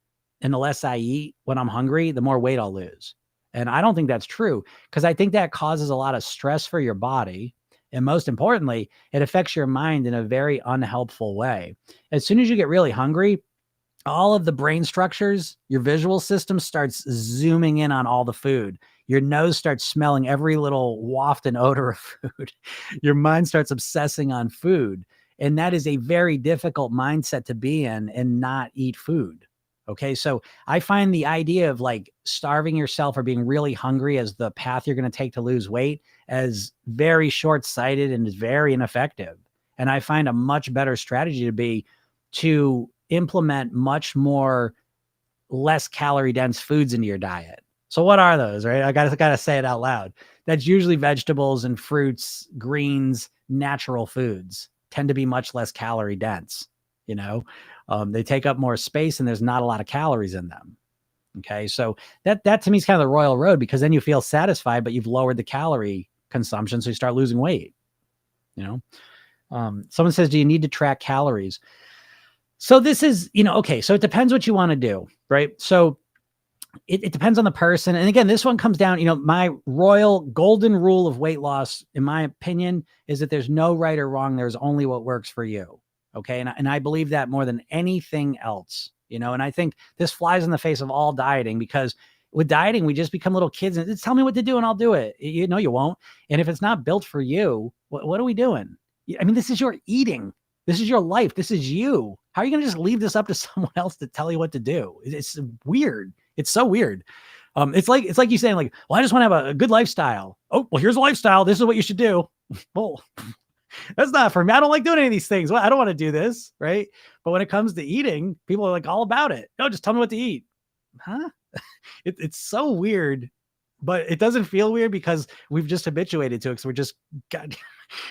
and the less I eat when I'm hungry, the more weight I'll lose. And I don't think that's true, because I think that causes a lot of stress for your body. And most importantly, it affects your mind in a very unhelpful way. As soon as you get really hungry, all of the brain structures, your visual system starts zooming in on all the food. Your nose starts smelling every little waft and odor of food. Your mind starts obsessing on food. And that is a very difficult mindset to be in and not eat food. Okay. So I find the idea of like starving yourself or being really hungry as the path you're going to take to lose weight as very short-sighted and is very ineffective. And I find a much better strategy to implement much more less calorie dense foods into your diet. So what are those, right? I gotta say it out loud. That's usually vegetables and fruits, greens, natural foods tend to be much less calorie dense. They take up more space and there's not a lot of calories in them. Okay. So that to me is kind of the royal road, because then you feel satisfied, but you've lowered the calorie consumption. So you start losing weight. Someone says, do you need to track calories? So this is, okay. So it depends what you want to do, right? So it depends on the person. And again, this one comes down, my royal golden rule of weight loss, in my opinion, is that there's no right or wrong. There's only what works for you. Okay. And I believe that more than anything else, and I think this flies in the face of all dieting, because with dieting, we just become little kids and tell me what to do and I'll do it. You won't. And if it's not built for you, what are we doing? I mean, this is your eating. This is your life. This is you. How are you going to just leave this up to someone else to tell you what to do? It's weird. It's so weird. It's like you saying like, well, I just want to have a good lifestyle. Oh, well, here's a lifestyle. This is what you should do. Well, that's not for me. I don't like doing any of these things. Well, I don't want to do this. Right. But when it comes to eating, people are like all about it. No, just tell me what to eat. Huh? It's so weird but it doesn't feel weird because we've just habituated to it. So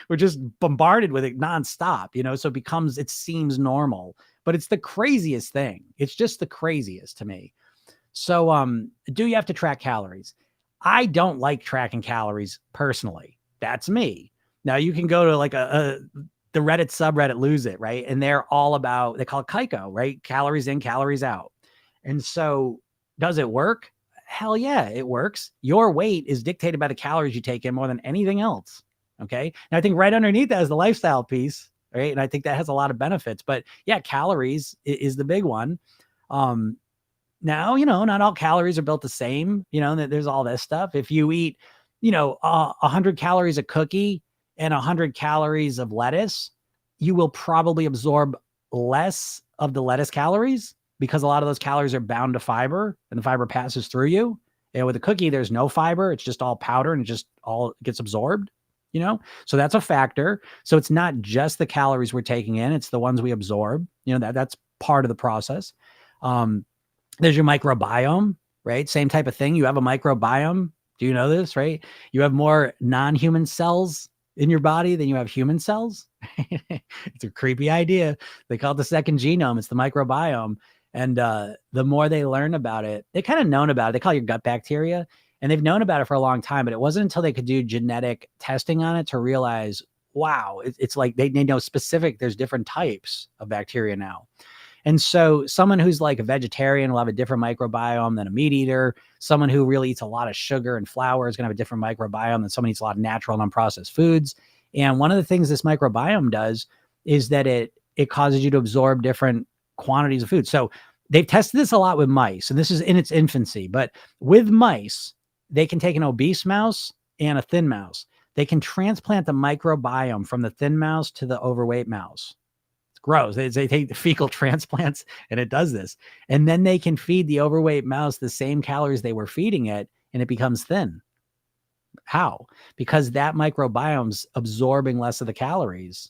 we're just bombarded with it nonstop, so it seems normal, but it's the craziest thing. It's just the craziest to me. So, do you have to track calories? I don't like tracking calories personally. That's me. Now you can go to like the Reddit subreddit Lose It, right? And they're all about, they call it Kaiko, right? Calories in, calories out. And so does it work? Hell yeah, it works. Your weight is dictated by the calories you take in more than anything else. Okay. And I think right underneath that is the lifestyle piece, right? And I think that has a lot of benefits, but yeah, calories is the big one. Now, not all calories are built the same, there's all this stuff. If you eat, 100 calories a cookie and 100 calories of lettuce, you will probably absorb less of the lettuce calories because a lot of those calories are bound to fiber and the fiber passes through you. And with a cookie, there's no fiber. It's just all powder and it just all gets absorbed, so that's a factor. So it's not just the calories we're taking in, it's the ones we absorb, that's part of the process. There's your microbiome, right? Same type of thing. You have a microbiome. Do you know this, right? You have more non-human cells in your body than you have human cells. It's a creepy idea. They call it the second genome. It's the microbiome. And the more they learn about it, they kind of known about it. They call it your gut bacteria. And they've known about it for a long time, but it wasn't until they could do genetic testing on it to realize, wow, it's like they know specific, there's different types of bacteria now. And so someone who's like a vegetarian will have a different microbiome than a meat eater. Someone who really eats a lot of sugar and flour is going to have a different microbiome than someone who eats a lot of natural and unprocessed foods. And one of the things this microbiome does is that it causes you to absorb different quantities of food. So they've tested this a lot with mice, and this is in its infancy, but with mice, they can take an obese mouse and a thin mouse. They can transplant the microbiome from the thin mouse to the overweight mouse. Gross. They take the fecal transplants and it does this. And then they can feed the overweight mouse the same calories they were feeding it and it becomes thin. How? Because that microbiome's absorbing less of the calories.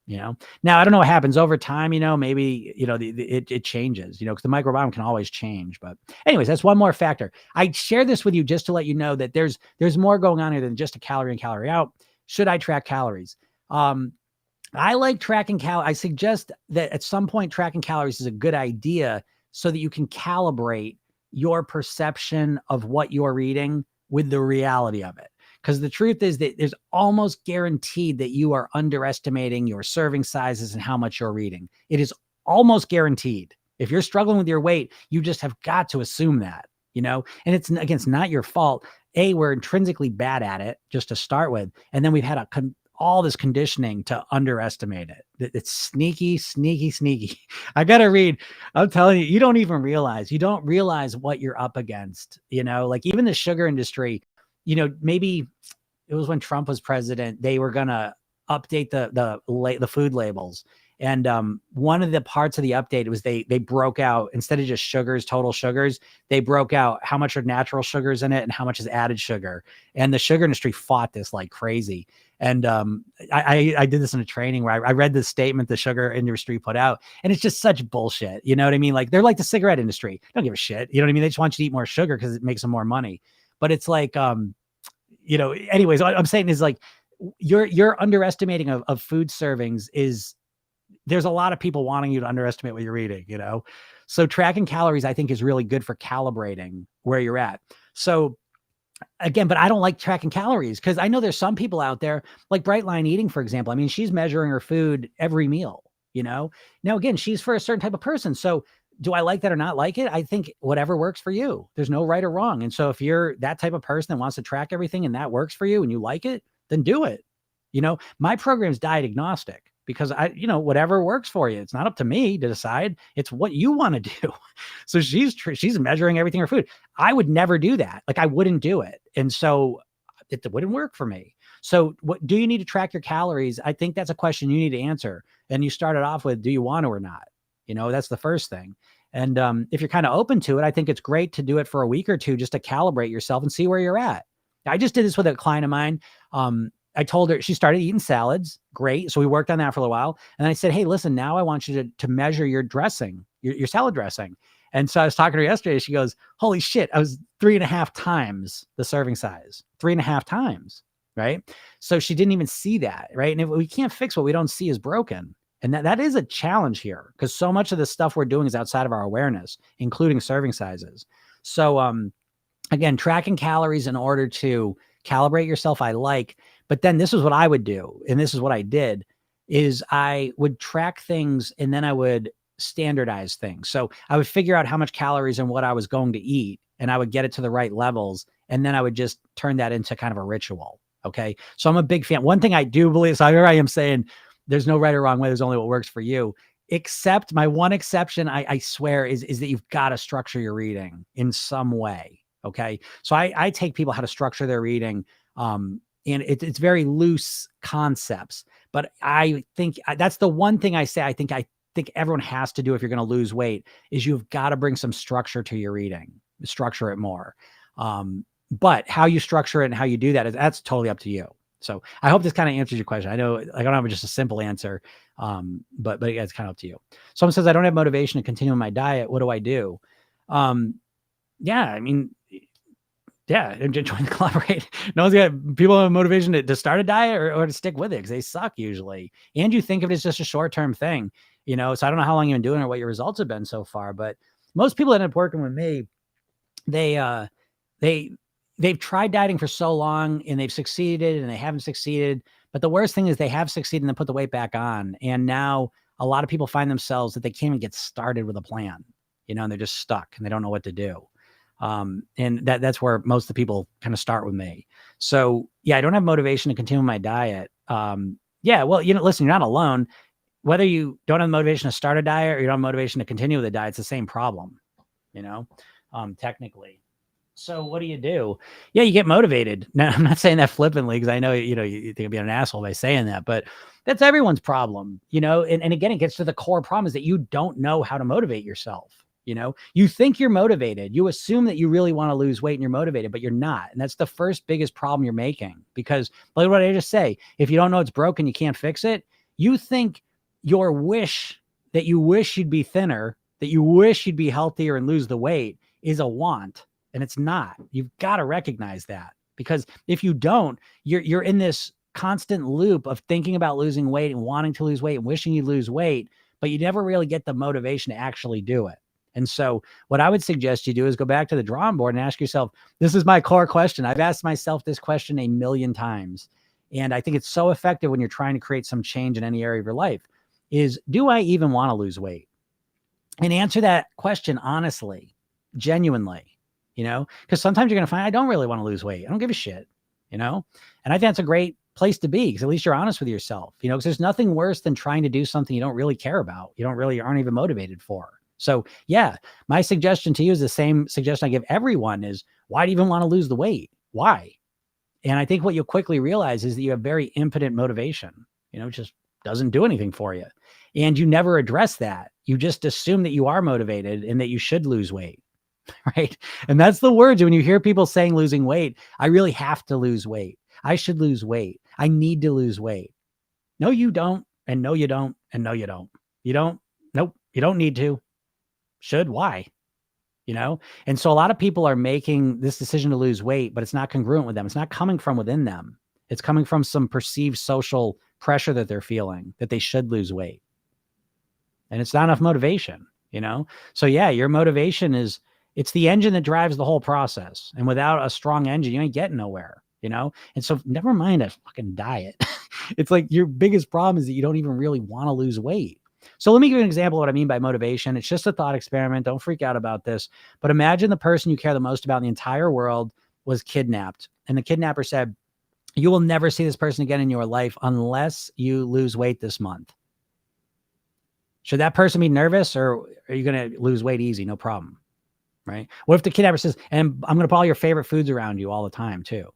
Now I don't know what happens over time, maybe, it changes, because the microbiome can always change. But anyways, that's one more factor. I share this with you just to let you know that there's more going on here than just a calorie in, calorie out. Should I track calories? I like tracking calories. I suggest that at some point tracking calories is a good idea so that you can calibrate your perception of what you're eating with the reality of it. Because the truth is that there's almost guaranteed that you are underestimating your serving sizes and how much you're eating. It is almost guaranteed. If you're struggling with your weight, you just have got to assume that, and it's not your fault. We're intrinsically bad at it just to start with. And then we've had all this conditioning to underestimate it. It's sneaky. I got to read. I'm telling you, you don't realize what you're up against, like even the sugar industry, maybe it was when Trump was president, they were going to update the food labels. And one of the parts of the update was they broke out, instead of just sugars, total sugars, they broke out how much are natural sugars in it and how much is added sugar. And the sugar industry fought this like crazy. And I did this in a training where I read this statement the sugar industry put out, and it's just such bullshit. You know what I mean? Like they're like the cigarette industry. Don't give a shit. You know what I mean? They just want you to eat more sugar because it makes them more money. But it's like, anyways, what I'm saying is like your underestimating of food servings is, there's a lot of people wanting you to underestimate what you're eating, So tracking calories, I think, is really good for calibrating where you're at. So again, but I don't like tracking calories because I know there's some people out there like Bright Line Eating, for example. I mean, she's measuring her food every meal, Now, again, she's for a certain type of person. So do I like that or not like it? I think whatever works for you. There's no right or wrong. And so if you're that type of person that wants to track everything and that works for you and you like it, then do it. My program's diet agnostic because whatever works for you. It's not up to me to decide. It's what you want to do. So she's measuring everything in her food. I would never do that. Like I wouldn't do it. And so it wouldn't work for me. So what do you need to track your calories? I think that's a question you need to answer. And you started off with, do you want to or not? That's the first thing. And if you're kind of open to it, I think it's great to do it for a week or two just to calibrate yourself and see where you're at. I just did this with a client of mine. I told her, she started eating salads. Great. So we worked on that for a little while. And I said, hey, listen, now I want you to measure your dressing, your salad dressing. And so I was talking to her yesterday. She goes, holy shit, I was 3.5 times the serving size, 3.5 times. Right. So she didn't even see that. Right. And if we can't fix what we don't see is broken. And that is a challenge here because so much of the stuff we're doing is outside of our awareness, including serving sizes. So, again, tracking calories in order to calibrate yourself, I like, but then this is what I would do. And this is what I did is I would track things and then I would standardize things. So I would figure out how much calories and what I was going to eat and I would get it to the right levels. And then I would just turn that into kind of a ritual. Okay. So I'm a big fan. One thing I do believe, so here I am saying there's no right or wrong way. There's only what works for you. Except my one exception, I swear, is that you've got to structure your reading in some way. Okay. So I take people how to structure their reading. And it's very loose concepts, but I think that's the one thing I say. I think everyone has to do if you're going to lose weight is you've got to bring some structure to your reading, structure it more. But how you structure it and how you do that that's totally up to you. So I hope this kind of answers your question. I know I don't have just a simple answer, but yeah, it's kind of up to you. Someone says, I don't have motivation to continue my diet. What do I do? Yeah, I mean, yeah, join the collaborate. No one's got people have motivation to start a diet or to stick with it because they suck usually. And you think of it as just a short-term thing, you know? So I don't know how long you've been doing it or what your results have been so far, but most people that end up working with me, they've tried dieting for so long and they've succeeded and they haven't succeeded. But the worst thing is they have succeeded and then put the weight back on. And now a lot of people find themselves that they can't even get started with a plan, you know, and they're just stuck and they don't know what to do. And that's where most of the people kind of start with me. So yeah, I don't have motivation to continue my diet. Yeah, well, you know, listen, you're not alone. Whether you don't have motivation to start a diet or you don't have motivation to continue with the diet, it's the same problem, you know, technically. So what do? Yeah, you get motivated. Now, I'm not saying that flippantly because I know, you know, you think I'm being an asshole by saying that, but that's everyone's problem, you know? And again, it gets to the core problem is that you don't know how to motivate yourself. You know, you think you're motivated. You assume that you really want to lose weight and you're motivated, but you're not. And that's the first biggest problem you're making because like what I just say, if you don't know it's broken, you can't fix it. You think your wish that you wish you'd be thinner, that you wish you'd be healthier and lose the weight is a want. And it's not. You've got to recognize that because if you don't, you're in this constant loop of thinking about losing weight and wanting to lose weight and wishing you lose weight, but you never really get the motivation to actually do it. And so what I would suggest you do is go back to the drawing board and ask yourself, this is my core question. I've asked myself this question a million times. And I think it's so effective when you're trying to create some change in any area of your life is, do I even want to lose weight? And answer that question honestly, genuinely, you know, because sometimes you're going to find, I don't really want to lose weight. I don't give a shit, you know? And I think that's a great place to be because at least you're honest with yourself, you know, because there's nothing worse than trying to do something you don't really care about. You aren't even motivated for. So yeah, my suggestion to you is the same suggestion I give everyone is, why do you even want to lose the weight? Why? And I think what you'll quickly realize is that you have very impotent motivation, you know, it just doesn't do anything for you. And you never address that. You just assume that you are motivated and that you should lose weight, right? And that's the words when you hear people saying losing weight, I really have to lose weight. I should lose weight. I need to lose weight. No, you don't. And no, you don't. And no, you don't. You don't. Nope. You don't need to. Should, why? You know? And so a lot of people are making this decision to lose weight, but it's not congruent with them. It's not coming from within them. It's coming from some perceived social pressure that they're feeling that they should lose weight. And it's not enough motivation, you know? So yeah, your motivation it's the engine that drives the whole process. And without a strong engine, you ain't getting nowhere, you know? And so never mind a fucking diet. It's like your biggest problem is that you don't even really want to lose weight. So let me give you an example of what I mean by motivation. It's just a thought experiment. Don't freak out about this. But imagine the person you care the most about in the entire world was kidnapped. And the kidnapper said, you will never see this person again in your life unless you lose weight this month. Should that person be nervous or are you going to lose weight easy? No problem. Right? What if the kidnapper says, and I'm going to put all your favorite foods around you all the time too?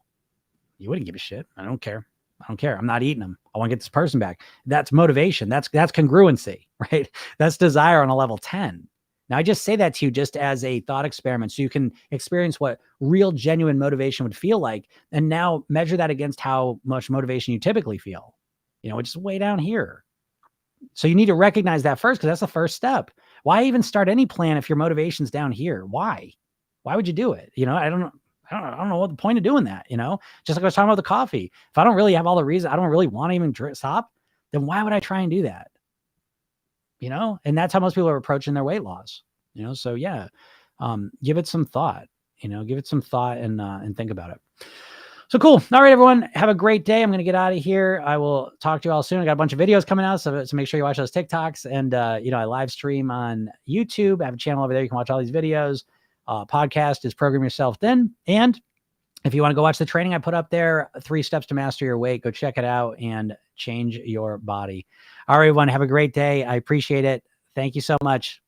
You wouldn't give a shit. I don't care. I'm not eating them. I want to get this person back. That's motivation. That's congruency, right? That's desire on a level 10. Now I just say that to you just as a thought experiment so you can experience what real genuine motivation would feel like. And now measure that against how much motivation you typically feel, you know, which is way down here. So you need to recognize that first, because that's the first step. Why even start any plan if your motivation's down here? Why would you do it? I don't know what the point of doing that. Just like I was talking about the coffee. If I don't really have all the reasons, I don't really want to even stop, then why would I try and do that? And that's how most people are approaching their weight loss. So yeah, give it some thought. Give it some thought and think about it. So cool. All right, everyone. Have a great day. I'm going to get out of here. I will talk to you all soon. I got a bunch of videos coming out, so make sure you watch those TikToks. And, I live stream on YouTube. I have a channel over there. You can watch all these videos. Podcast is Program Yourself Thin. And if you want to go watch the training I put up there, 3 Steps to Master Your Weight, go check it out and change your body. All right, everyone. Have a great day. I appreciate it. Thank you so much.